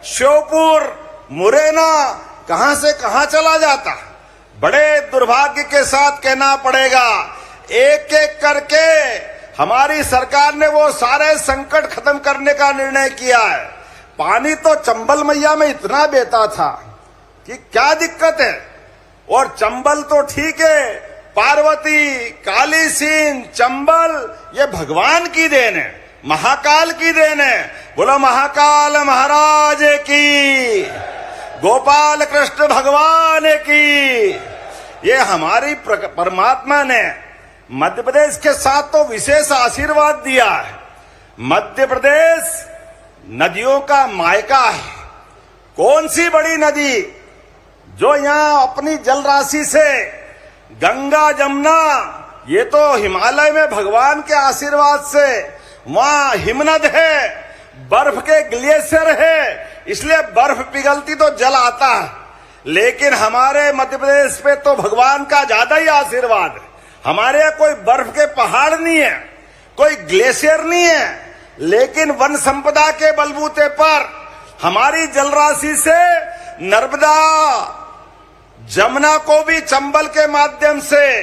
श्योपुर, मुरैना कहां से कहां चला जाता। बड़े दुर्भाग्य के साथ कहना पड़ेगा, एक एक करके हमारी सरकार ने वो सारे संकट खत्म करने का निर्णय किया है। पानी तो चंबल मैया में इतना बहता था कि क्या दिक्कत है। और चंबल तो ठीक है, पार्वती, काली सिंध, चंबल ये भगवान की देन है, महाकाल की देन है। बोलो महाकाल महाराज की, गोपाल कृष्ण भगवान की। ये हमारी परमात्मा ने मध्य प्रदेश के साथ तो विशेष आशीर्वाद दिया है। मध्य प्रदेश नदियों का मायका है। कौन सी बड़ी नदी जो यहां अपनी जल राशि से, गंगा जमुना, ये तो हिमालय में भगवान के आशीर्वाद से वहां हिमनद है, बर्फ के ग्लेशियर है, इसलिए बर्फ पिघलती तो जल आता है। लेकिन हमारे मध्य प्रदेश पे तो भगवान का ज्यादा ही आशीर्वाद है। हमारे यहाँ कोई बर्फ के पहाड़ नहीं है, कोई ग्लेशियर नहीं है, लेकिन वन संपदा के बलबूते पर हमारी जल राशि से नर्मदा, जमुना को भी चंबल के माध्यम से,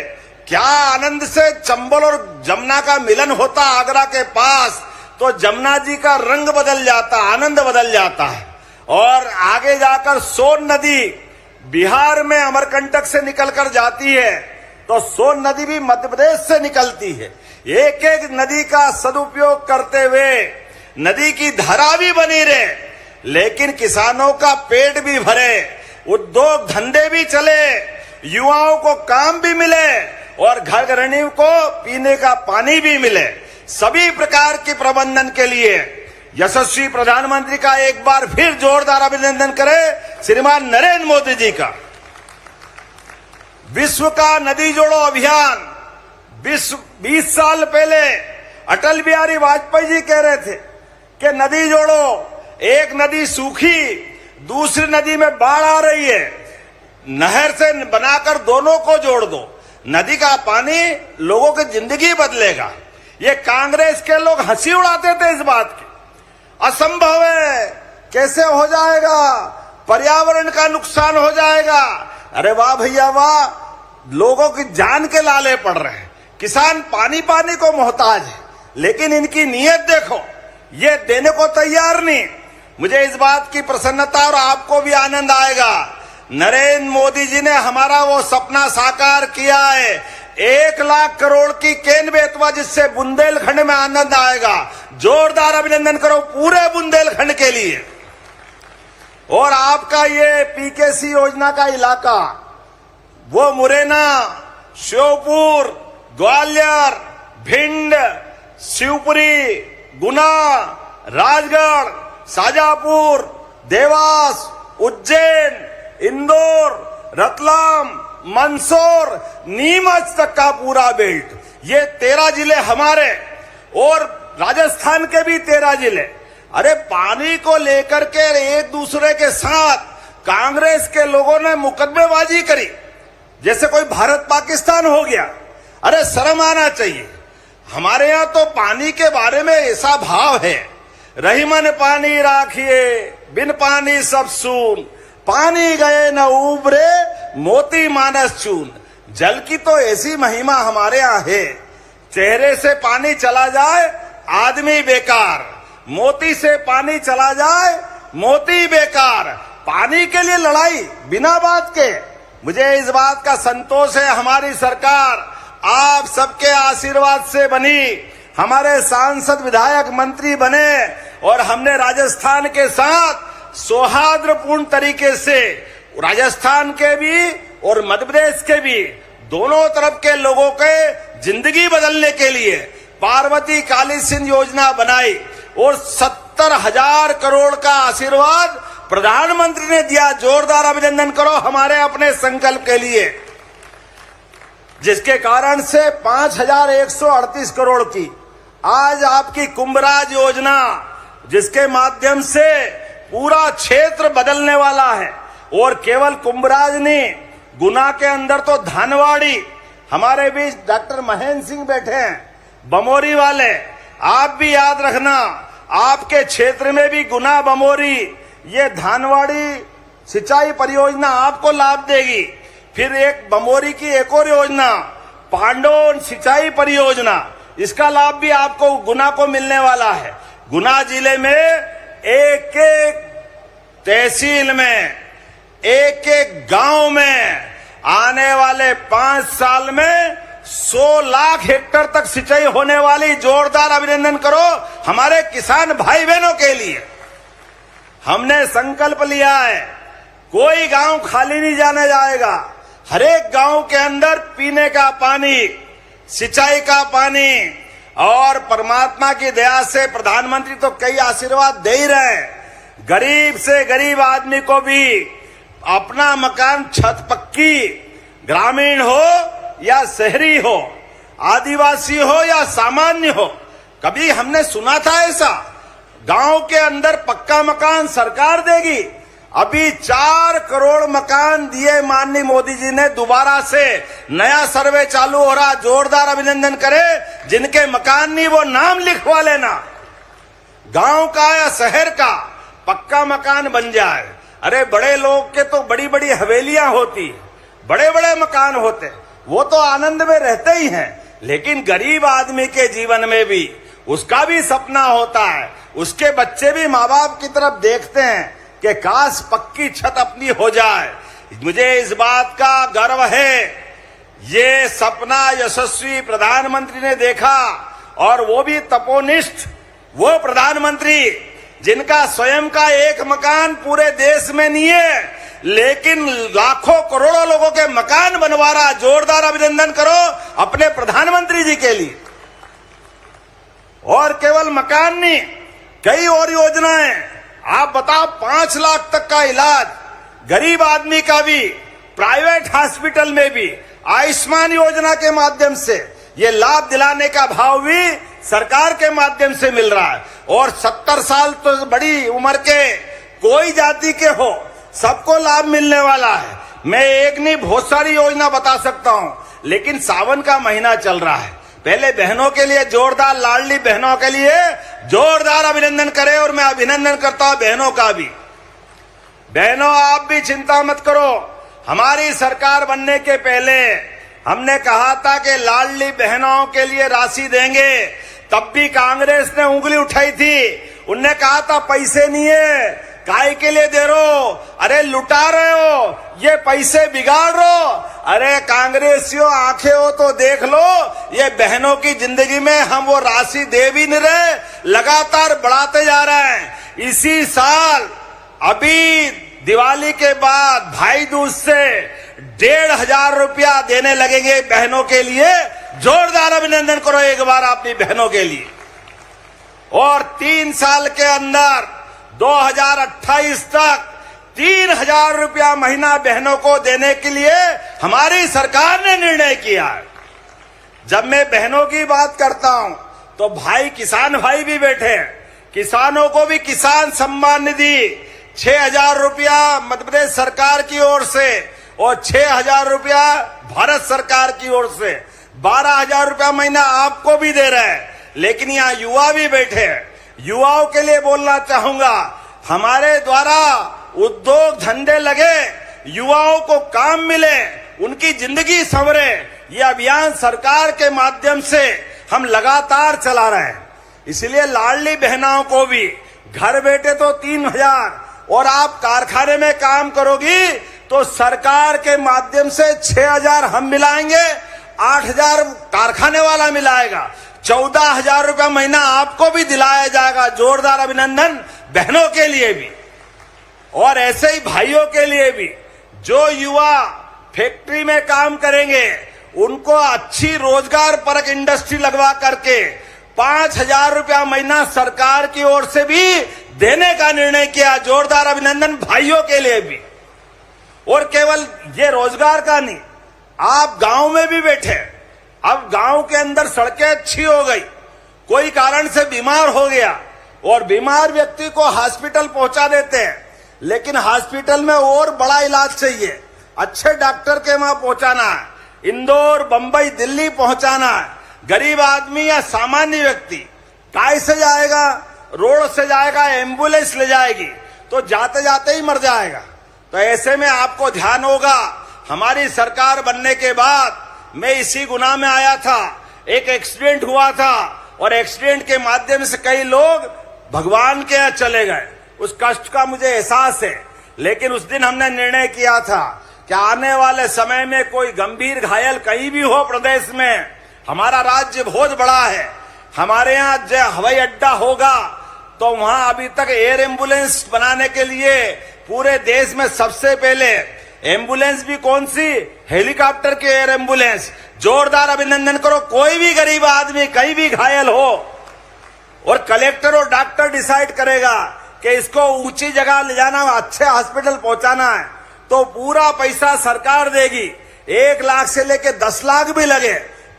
क्या आनंद से चंबल और जमुना का मिलन होता आगरा के पास, तो जमुना जी का रंग बदल जाता, आनंद बदल जाता है। और आगे जाकर सोन नदी बिहार में अमरकंटक से निकलकर जाती है, तो सोन नदी भी मध्य प्रदेश से निकलती है। एक एक नदी का सदुपयोग करते हुए नदी की धारा भी बनी रहे, लेकिन किसानों का पेट भी भरे, उद्योग धंधे भी चले, युवाओं को काम भी मिले और घर गृहिणियों को पीने का पानी भी मिले। सभी प्रकार के प्रबंधन के लिए यशस्वी प्रधानमंत्री का एक बार फिर जोरदार अभिनंदन करें श्रीमान नरेंद्र मोदी जी का। विश्व का नदी जोड़ो अभियान 20 साल पहले अटल बिहारी वाजपेयी जी कह रहे थे कि नदी जोड़ो, एक नदी सूखी, दूसरी नदी में बाढ़ आ रही है, नहर से बनाकर दोनों को जोड़ दो, नदी का पानी लोगों की जिंदगी बदलेगा। ये कांग्रेस के लोग हंसी उड़ाते थे इस बात की, असंभव है, कैसे हो जाएगा, पर्यावरण का नुकसान हो जाएगा। अरे वाह भैया वाह, लोगों की जान के लाले पड़ रहे हैं, किसान पानी पानी को मोहताज है, लेकिन इनकी नीयत देखो, ये देने को तैयार नहीं। मुझे इस बात की प्रसन्नता और आपको भी आनंद आएगा, नरेंद्र मोदी जी ने हमारा वो सपना साकार किया है, 1 लाख करोड़ की केन बेतवा, जिससे बुंदेलखंड में आनंद आएगा। जोरदार अभिनंदन करो पूरे बुंदेलखंड के लिए। और आपका ये पीकेसी योजना का इलाका, वो मुरैना, श्योपुर, ग्वालियर, भिंड, शिवपुरी, गुना, राजगढ़, शाजापुर, देवास, उज्जैन, इंदौर, रतलाम, मंदसौर, नीमच तक का पूरा बेल्ट, ये 13 जिले हमारे, और राजस्थान के भी 13 जिले। अरे पानी को लेकर के एक दूसरे के साथ कांग्रेस के लोगों ने मुकदमेबाजी करी, जैसे कोई भारत पाकिस्तान हो गया। अरे शर्म आना चाहिए। हमारे यहाँ तो पानी के बारे में ऐसा भाव है, रहीमन पानी राखिए, बिन पानी सब सून, पानी गए न उबरे, मोती मानस चून। जल की तो ऐसी महिमा हमारे यहाँ है, चेहरे से पानी चला जाए आदमी बेकार, मोती से पानी चला जाए मोती बेकार। पानी के लिए लड़ाई बिना बात के। मुझे इस बात का संतोष है, हमारी सरकार आप सबके आशीर्वाद से बनी, हमारे सांसद विधायक मंत्री बने, और हमने राजस्थान के साथ सौहार्दपूर्ण तरीके से, राजस्थान के भी और मध्य प्रदेश के भी, दोनों तरफ के लोगों के जिंदगी बदलने के लिए पार्वती काली सिंध योजना बनाई, और 70,000 करोड़ का आशीर्वाद प्रधानमंत्री ने दिया। जोरदार अभिनंदन करो हमारे अपने संकल्प के लिए, जिसके कारण से 5,138 करोड़ की आज आपकी कुंभराज योजना, जिसके माध्यम से पूरा क्षेत्र बदलने वाला है। और केवल कुंभराज नहीं, गुना के अंदर तो धानवाड़ी, हमारे बीच डॉक्टर महेंद्र सिंह बैठे हैं, बमोरी वाले, आप भी याद रखना, आपके क्षेत्र में भी गुना बमोरी, ये धानवाड़ी सिंचाई परियोजना आपको लाभ देगी। फिर एक बमोरी की एक और योजना, पांडोन सिंचाई परियोजना, इसका लाभ भी आपको गुना को मिलने वाला है। गुना जिले में एक एक तहसील में, एक एक गांव में आने वाले 5 साल में 100 लाख हेक्टेयर तक सिंचाई होने वाली। जोरदार अभिनंदन करो हमारे किसान भाई बहनों के लिए। हमने संकल्प लिया है, कोई गांव खाली नहीं जाने जाएगा। हर एक गांव के अंदर पीने का पानी, सिंचाई का पानी, और परमात्मा की दया से प्रधानमंत्री तो कई आशीर्वाद दे ही रहे हैं। गरीब से गरीब आदमी को भी अपना मकान छत पक्की, ग्रामीण हो या शहरी हो, आदिवासी हो या सामान्य हो, कभी हमने सुना था ऐसा? गांव के अंदर पक्का मकान सरकार देगी। अभी 4 करोड़ मकान दिए माननीय मोदी जी ने। दोबारा से नया सर्वे चालू हो रहा, जोरदार अभिनंदन करें। जिनके मकान नहीं वो नाम लिखवा लेना, गांव का या शहर का पक्का मकान बन जाए। अरे बड़े लोग के तो बड़ी बड़ी हवेलियां होती, बड़े बड़े मकान होते, वो तो आनंद में रहते ही हैं, लेकिन गरीब आदमी के जीवन में भी उसका भी सपना होता है। उसके बच्चे भी माँ बाप की तरफ देखते हैं कि काश पक्की छत अपनी हो जाए। मुझे इस बात का गर्व है, ये सपना यशस्वी प्रधानमंत्री ने देखा, और वो भी तपोनिष्ठ, वो प्रधानमंत्री जिनका स्वयं का एक मकान पूरे देश में नहीं है, लेकिन लाखों करोड़ों लोगों के मकान बनवा रहा। जोरदार अभिनंदन करो अपने प्रधानमंत्री जी के लिए। और केवल मकान नहीं, कई और योजनाएं। आप बताओ, 5 लाख तक का इलाज गरीब आदमी का भी, प्राइवेट हॉस्पिटल में भी आयुष्मान योजना के माध्यम से ये लाभ दिलाने का भाव भी सरकार के माध्यम से मिल रहा है। और 70 साल तो बड़ी उम्र के कोई जाति के हो, सबको लाभ मिलने वाला है। मैं एक नहीं बहुत सारी योजना बता सकता हूं, लेकिन सावन का महीना चल रहा है। पहले बहनों के लिए जोरदार, लाडली बहनों के लिए जोरदार अभिनंदन करें। और मैं अभिनंदन करता हूं बहनों का भी। बहनों, आप भी चिंता मत करो। हमारी सरकार बनने के पहले हमने कहा था कि लाडली बहनों के लिए राशि देंगे। तब भी कांग्रेस ने उंगली उठाई थी, उनने कहा था पैसे नहीं है, काय के लिए दे रहे हो? अरे लुटा रहे हो, ये पैसे बिगाड़ रहे हो। अरे कांग्रेसियों, आंखें हो तो देख लो, ये बहनों की जिंदगी में हम वो राशि दे भी नहीं रहे, लगातार बढ़ाते जा रहे हैं। इसी साल अभी दिवाली के बाद भाई दूज से 1,500 रुपया देने लगेंगे बहनों के लिए। जोरदार अभिनंदन करो एक बार अपनी बहनों के लिए। और 3 साल के अंदर 2028 तक 3,000 रुपया महीना बहनों को देने के लिए हमारी सरकार ने निर्णय किया है। जब मैं बहनों की बात करता हूं तो भाई, किसान भाई भी बैठे हैं। किसानों को भी किसान सम्मान निधि 6,000 रुपया मध्य प्रदेश सरकार की ओर से और 6,000 रुपया भारत सरकार की ओर से 12,000 रुपया महीना आपको भी दे रहे हैं। लेकिन यहाँ युवा भी बैठे हैं। युवाओं के लिए बोलना चाहूंगा, हमारे द्वारा उद्योग धंधे लगे, युवाओं को काम मिले, उनकी जिंदगी संवरे, ये अभियान सरकार के माध्यम से हम लगातार चला रहे हैं। इसलिए लाडली बहनाओं को भी घर बैठे तो 3,000, और आप कारखाने में काम करोगी तो सरकार के माध्यम से 6,000 हम मिलाएंगे, 8,000 कारखाने वाला मिलाएगा, 14,000 रुपया महीना आपको भी दिलाया जाएगा। जोरदार अभिनंदन बहनों के लिए भी। और ऐसे ही भाइयों के लिए भी, जो युवा फैक्ट्री में काम करेंगे उनको अच्छी रोजगार परक इंडस्ट्री लगवा करके 5,000 रुपया महीना सरकार की ओर से भी देने का निर्णय किया। जोरदार अभिनंदन भाइयों के लिए भी। और केवल ये रोजगार का नहीं, आप गांव में भी बैठे, अब गांव के अंदर सड़कें अच्छी हो गई, कोई कारण से बीमार हो गया और बीमार व्यक्ति को हॉस्पिटल पहुंचा देते हैं, लेकिन हॉस्पिटल में और बड़ा इलाज चाहिए, अच्छे डॉक्टर के वहां पहुंचाना है, इंदौर, बंबई, दिल्ली पहुंचाना है। गरीब आदमी या सामान्य व्यक्ति काय से जाएगा? रोड से जाएगा, एम्बुलेंस ले जाएगी तो जाते जाते ही मर जाएगा। तो ऐसे में आपको ध्यान होगा, हमारी सरकार बनने के बाद मैं इसी गुना में आया था, एक एक्सीडेंट हुआ था और एक्सीडेंट के माध्यम से कई लोग भगवान के यहाँ चले गए। उस कष्ट का मुझे एहसास है, लेकिन उस दिन हमने निर्णय किया था कि आने वाले समय में कोई गंभीर घायल कहीं भी हो प्रदेश में, हमारा राज्य बहुत बड़ा है, हमारे यहाँ जो हवाई अड्डा होगा तो वहां अभी तक एयर एम्बुलेंस बनाने के लिए पूरे देश में सबसे पहले एम्बुलेंस भी कौन सी? हेलीकॉप्टर की एयर एम्बुलेंस। जोरदार अभिनंदन करो। कोई भी गरीब आदमी कहीं भी घायल हो और कलेक्टर और डॉक्टर डिसाइड करेगा कि इसको ऊंची जगह ले जाना, अच्छे हॉस्पिटल पहुंचाना है, तो पूरा पैसा सरकार देगी। 1 लाख से लेके 10 लाख भी लगे,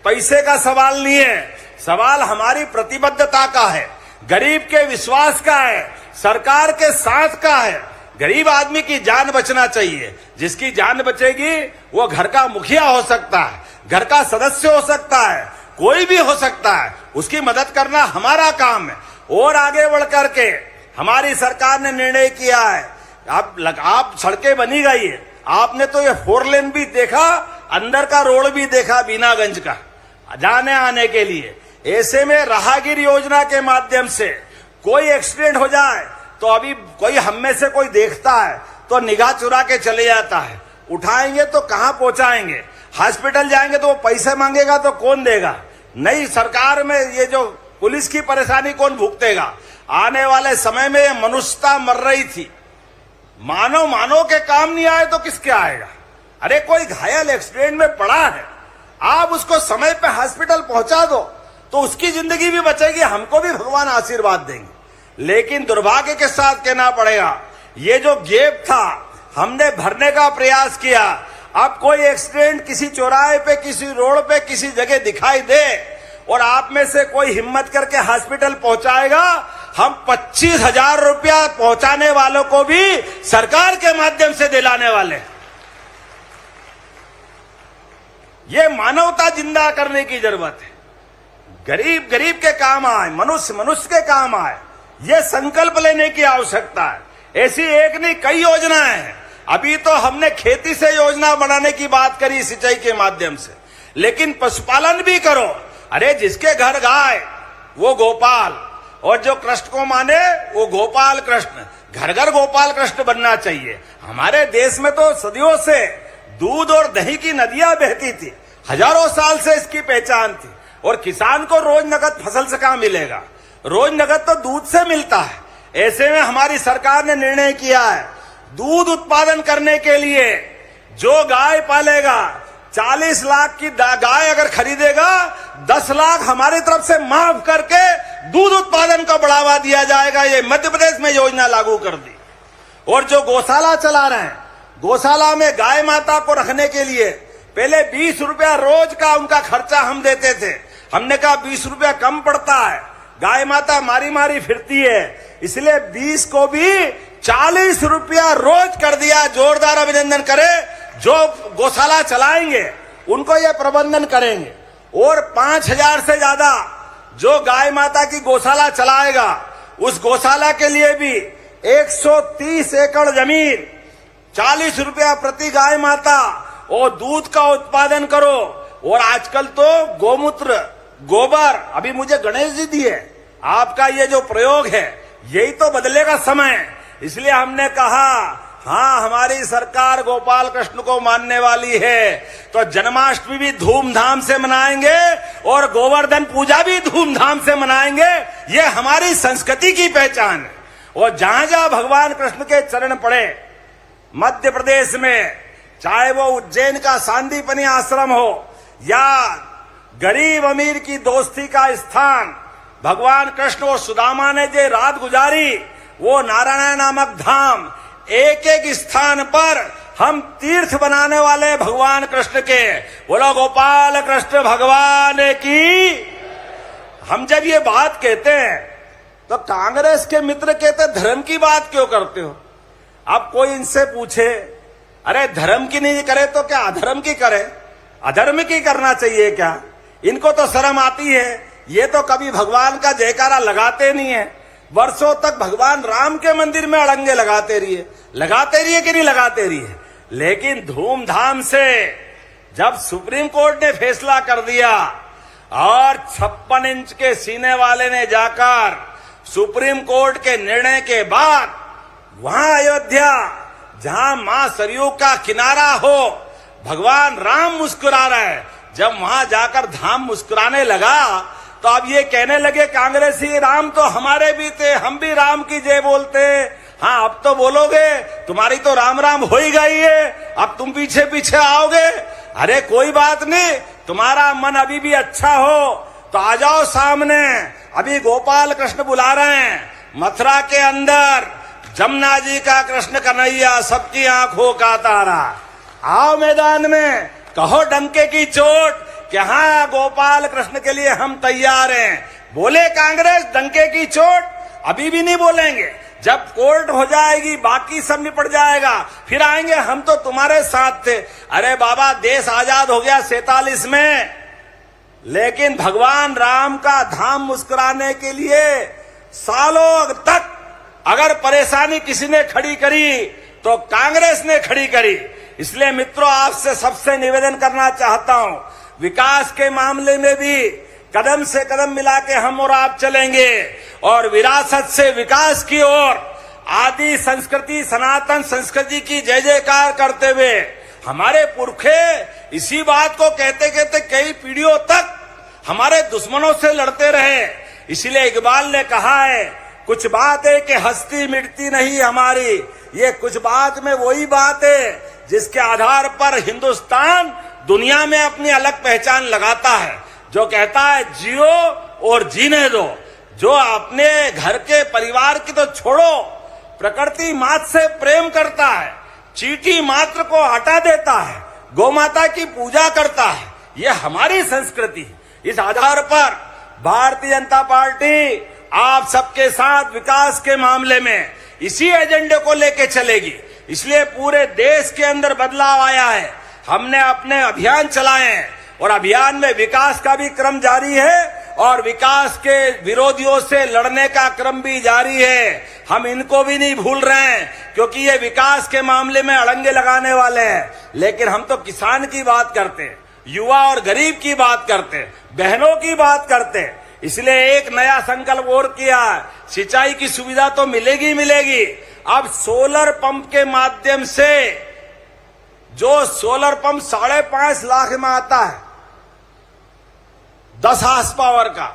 पैसे का सवाल नहीं है, सवाल हमारी प्रतिबद्धता का है, गरीब के विश्वास का है, सरकार के साथ का है। गरीब आदमी की जान बचना चाहिए। जिसकी जान बचेगी वो घर का मुखिया हो सकता है, घर का सदस्य हो सकता है, कोई भी हो सकता है, उसकी मदद करना हमारा काम है। और आगे बढ़ करके हमारी सरकार ने निर्णय किया है, आप सड़कें बनी गई है, आपने तो ये 4 लेन भी देखा, अंदर का रोड भी देखा बीनागंज का जाने आने के लिए। ऐसे में राहगीर योजना के माध्यम से कोई एक्सीडेंट हो जाए तो अभी कोई हम में से कोई देखता है तो निगाह चुरा के चले जाता है, उठाएंगे तो कहां पहुंचाएंगे, हॉस्पिटल जाएंगे तो वो पैसे मांगेगा तो कौन देगा। नई सरकार में ये जो पुलिस की परेशानी कौन भुगतेगा। आने वाले समय में ये मनुष्यता मर रही थी, मानव के काम नहीं आए तो किसके आएगा। अरे कोई घायल एक्सीडेंट में पड़ा है, आप उसको समय पे हॉस्पिटल पहुंचा दो तो उसकी जिंदगी भी बचेगी, हमको भी भगवान आशीर्वाद देंगे। लेकिन दुर्भाग्य के साथ कहना पड़ेगा, ये जो गैप था हमने भरने का प्रयास किया। अब कोई एक्सीडेंट किसी चौराहे पे, किसी रोड पे, किसी जगह दिखाई दे और आप में से कोई हिम्मत करके हॉस्पिटल पहुंचाएगा, हम 25,000 रुपया पहुंचाने वालों को भी सरकार के माध्यम से दिलाने वाले। ये मानवता जिंदा करने की जरूरत है। गरीब गरीब के काम आए, मनुष्य मनुष्य के काम आए, ये संकल्प लेने की आवश्यकता है। ऐसी एक नहीं कई योजनाएं हैं। अभी तो हमने खेती से योजना बनाने की बात करी सिंचाई के माध्यम से, लेकिन पशुपालन भी करो। अरे जिसके घर गाय वो गोपाल, और जो कृष्ण को माने वो गोपाल कृष्ण, घर घर गोपाल कृष्ण बनना चाहिए। हमारे देश में तो सदियों से दूध और दही की नदियां बहती थी, हजारों साल से इसकी पहचान थी। और किसान को रोज नगद फसल से कहां मिलेगा, रोज नगद तो दूध से मिलता है। ऐसे में हमारी सरकार ने निर्णय किया है, दूध उत्पादन करने के लिए जो गाय पालेगा 40 लाख की गाय अगर खरीदेगा, 10 लाख हमारी तरफ से माफ करके दूध उत्पादन को बढ़ावा दिया जाएगा। ये मध्य प्रदेश में योजना लागू कर दी। और जो गौशाला चला रहे हैं, गौशाला में गाय माता को रखने के लिए पहले 20 रुपया रोज का उनका खर्चा हम देते थे। हमने कहा 20 रुपया कम पड़ता है, गाय माता मारी मारी फिरती है, इसलिए 20 को भी 40 रुपया रोज कर दिया। जोरदार अभिनंदन करें। जो गौशाला चलाएंगे उनको ये प्रबंधन करेंगे। और 5,000 से ज्यादा जो गाय माता की गौशाला चलाएगा, उस गौशाला के लिए भी 130 एकड़ जमीन, 40 रुपया प्रति गाय माता, और दूध का उत्पादन करो। और आजकल तो गोमूत्र, गोबर, अभी मुझे गणेश जी दिए, आपका ये जो प्रयोग है यही तो बदलेगा समय। इसलिए हमने कहा हाँ, हमारी सरकार गोपाल कृष्ण को मानने वाली है, तो जन्माष्टमी भी धूमधाम से मनाएंगे और गोवर्धन पूजा भी धूमधाम से मनाएंगे। ये हमारी संस्कृति की पहचान है। और जहां जहां भगवान कृष्ण के चरण पड़े मध्य प्रदेश में, चाहे वो उज्जैन का सांदीपनी आश्रम हो या गरीब अमीर की दोस्ती का स्थान, भगवान कृष्ण और सुदामा ने जो रात गुजारी, वो नारायण नामक धाम, एक एक स्थान पर हम तीर्थ बनाने वाले भगवान कृष्ण के। बोलो गोपाल कृष्ण भगवान की। हम जब ये बात कहते हैं तो कांग्रेस के मित्र कहते धर्म की बात क्यों करते हो। अब कोई इनसे पूछे, अरे धर्म की नहीं करे तो क्या अधर्म की करे, अधर्म की करना चाहिए क्या। इनको तो शर्म आती है, ये तो कभी भगवान का जयकारा लगाते नहीं है। वर्षों तक भगवान राम के मंदिर में अड़ंगे लगाते रहिए कि नहीं लगाते रहिए। लेकिन धूमधाम से जब सुप्रीम कोर्ट ने फैसला कर दिया और 56 इंच के सीने वाले ने जाकर सुप्रीम कोर्ट के निर्णय के बाद वहां अयोध्या, जहां मां सरयू का किनारा हो, भगवान राम मुस्कुरा रहे हैं, जब वहां जाकर धाम मुस्कुराने लगा तो अब ये कहने लगे कांग्रेसी, राम तो हमारे भी थे, हम भी राम की जय बोलते। हाँ, अब तो बोलोगे, तुम्हारी तो राम राम हो ही गई है, अब तुम पीछे पीछे आओगे। अरे कोई बात नहीं, तुम्हारा मन अभी भी अच्छा हो तो आ जाओ सामने। अभी गोपाल कृष्ण बुला रहे हैं, मथुरा के अंदर जमुना जी का कृष्ण कन्हैया, सबकी आंखों का तारा। आओ मैदान में, कहो डंके की चोट कि हाँ गोपाल कृष्ण के लिए हम तैयार हैं। बोले कांग्रेस डंके की चोट, अभी भी नहीं बोलेंगे। जब कोर्ट हो जाएगी बाकी सब निपट जाएगा, फिर आएंगे हम तो तुम्हारे साथ थे। अरे बाबा, देश आजाद हो गया 47 में, लेकिन भगवान राम का धाम मुस्कुराने के लिए सालों तक अगर परेशानी किसी ने खड़ी करी तो कांग्रेस ने खड़ी करी। इसलिए मित्रों, आपसे सबसे निवेदन करना चाहता हूं, विकास के मामले में भी कदम से कदम मिला के हम और आप चलेंगे और विरासत से विकास की ओर आदि संस्कृति, सनातन संस्कृति की जय जयकार करते हुए हमारे पुरखे इसी बात को कहते कहते कई पीढ़ियों तक हमारे दुश्मनों से लड़ते रहे। इसलिए इकबाल ने कहा है, कुछ बात है कि हस्ती मिटती नहीं हमारी, ये कुछ बात में वही बात है जिसके आधार पर हिंदुस्तान दुनिया में अपनी अलग पहचान लगाता है, जो कहता है जियो और जीने दो। जो अपने घर के परिवार की तो छोड़ो, प्रकृति मात से प्रेम करता है, चींटी मात्र को हटा देता है, गौ माता की पूजा करता है, ये हमारी संस्कृति है। इस आधार पर भारतीय जनता पार्टी आप सबके साथ विकास के मामले में इसी एजेंडे को लेके चलेगी। इसलिए पूरे देश के अंदर बदलाव आया है। हमने अपने अभियान चलाए हैं और अभियान में विकास का भी क्रम जारी है और विकास के विरोधियों से लड़ने का क्रम भी जारी है। हम इनको भी नहीं भूल रहे हैं, क्योंकि ये विकास के मामले में अड़ंगे लगाने वाले हैं। लेकिन हम तो किसान की बात करते हैं, युवा और गरीब की बात करते हैं, बहनों की बात करते हैं। इसलिए एक नया संकल्प और किया, सिंचाई की सुविधा तो मिलेगी मिलेगी। अब सोलर पंप के माध्यम से, जो सोलर पंप 5.5 लाख में आता है 10 हार्स पावर का,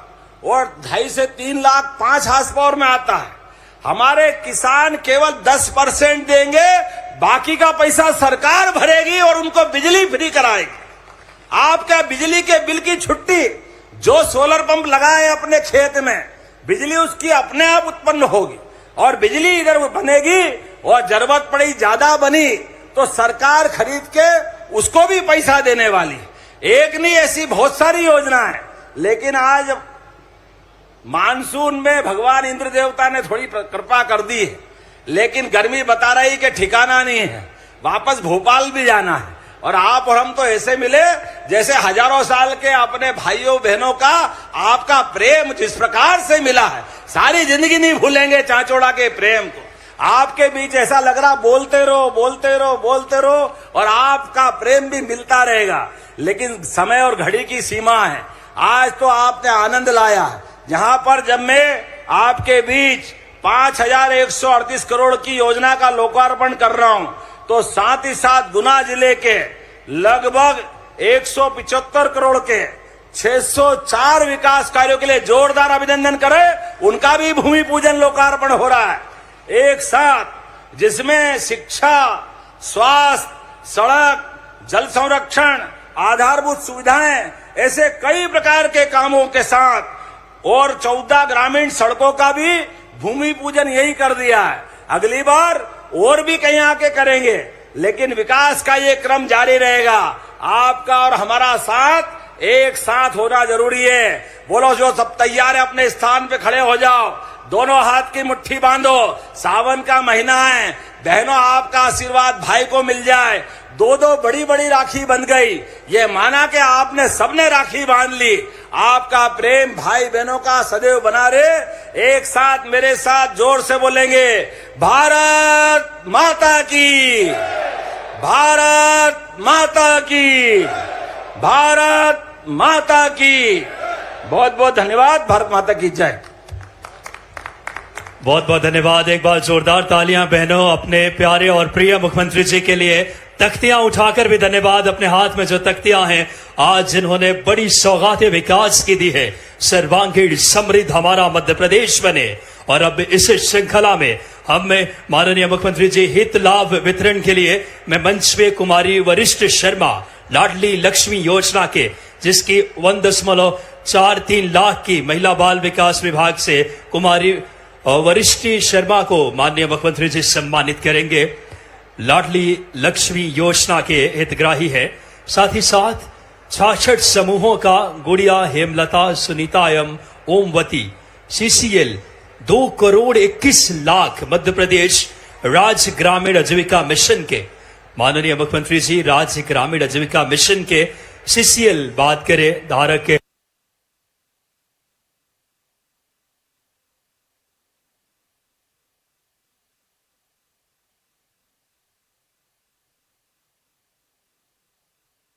और 2.5 से 3 लाख 5 हार्स पावर में आता है। हमारे किसान केवल 10% देंगे, बाकी का पैसा सरकार भरेगी और उनको बिजली फ्री कराएगी। आपका बिजली के बिल की छुट्टी, जो सोलर पंप लगाए अपने खेत में, बिजली उसकी अपने आप उत्पन्न होगी और बिजली इधर बनेगी, और जरूरत पड़ी ज्यादा बनी तो सरकार खरीद के उसको भी पैसा देने वाली। एक नहीं, ऐसी बहुत सारी योजना है। लेकिन आज मानसून में भगवान इंद्र देवता ने थोड़ी कृपा कर दी है, लेकिन गर्मी बता रही कि ठिकाना नहीं है, वापस भोपाल भी जाना है। और आप और हम तो ऐसे मिले जैसे हजारों साल के अपने भाइयों बहनों का आपका प्रेम जिस प्रकार से मिला है, सारी जिंदगी नहीं भूलेंगे चाचोड़ा के प्रेम को। आपके बीच ऐसा लग रहा बोलते रहो बोलते रहो बोलते रहो, और आपका प्रेम भी मिलता रहेगा। लेकिन समय और घड़ी की सीमा है। आज तो आपने आनंद लाया, जहां पर जब मैं आपके बीच 5,138 करोड़ की योजना का लोकार्पण कर रहा हूं, तो साथ ही साथ गुना जिले के लगभग 175 करोड़ के 604 विकास कार्यों के लिए जोरदार अभिनंदन करें। उनका भी भूमि पूजन लोकार्पण हो रहा है एक साथ, जिसमें शिक्षा, स्वास्थ्य, सड़क, जल संरक्षण, आधारभूत सुविधाएं, ऐसे कई प्रकार के कामों के साथ, और 14 ग्रामीण सड़कों का भी भूमि पूजन यही कर दिया है। अगली बार और भी कहीं आके करेंगे, लेकिन विकास का ये क्रम जारी रहेगा। आपका और हमारा साथ एक साथ होना जरूरी है। बोलो जो सब तैयार है अपने स्थान पे खड़े हो जाओ, दोनों हाथ की मुट्ठी बांधो। सावन का महीना है, बहनों आपका आशीर्वाद भाई को मिल जाए। 2 बड़ी बड़ी राखी बंध गई, ये माना कि आपने सबने राखी बांध ली। आपका प्रेम भाई बहनों का सदैव बना रहे। एक साथ मेरे साथ जोर से बोलेंगे, भारत माता की, भारत माता की, भारत माता की। बहुत बहुत धन्यवाद। भारत माता की जय। बहुत बहुत धन्यवाद। एक बार जोरदार तालियां बहनों अपने प्यारे और प्रिय मुख्यमंत्री जी के लिए। तख्तियां उठाकर भी धन्यवाद। अपने हाथ में जो तख्तियां हैं, आज जिन्होंने बड़ी सौगातें विकास की दी है, सर्वांगीण समृद्ध हमारा मध्य प्रदेश बने। और अब इस श्रृंखला में हमें माननीय मुख्यमंत्री जी हित लाभ वितरण के लिए मैं मंच पे कुमारी वरिष्ठ शर्मा लाडली लक्ष्मी योजना के, जिसकी 1.43 लाख की महिला बाल विकास विभाग से कुमारी और वरिष्ठी शर्मा को माननीय मुख्यमंत्री जी सम्मानित करेंगे। लाडली लक्ष्मी योजना के हितग्राही है। साथ ही साथ 66 समूहों का गुड़िया हेमलता सुनीता एवं ओमवती CCL 2,21,00,000 मध्य प्रदेश राज्य ग्रामीण आजीविका मिशन के माननीय मुख्यमंत्री जी राज्य ग्रामीण आजीविका मिशन के CCL बात करें धारक के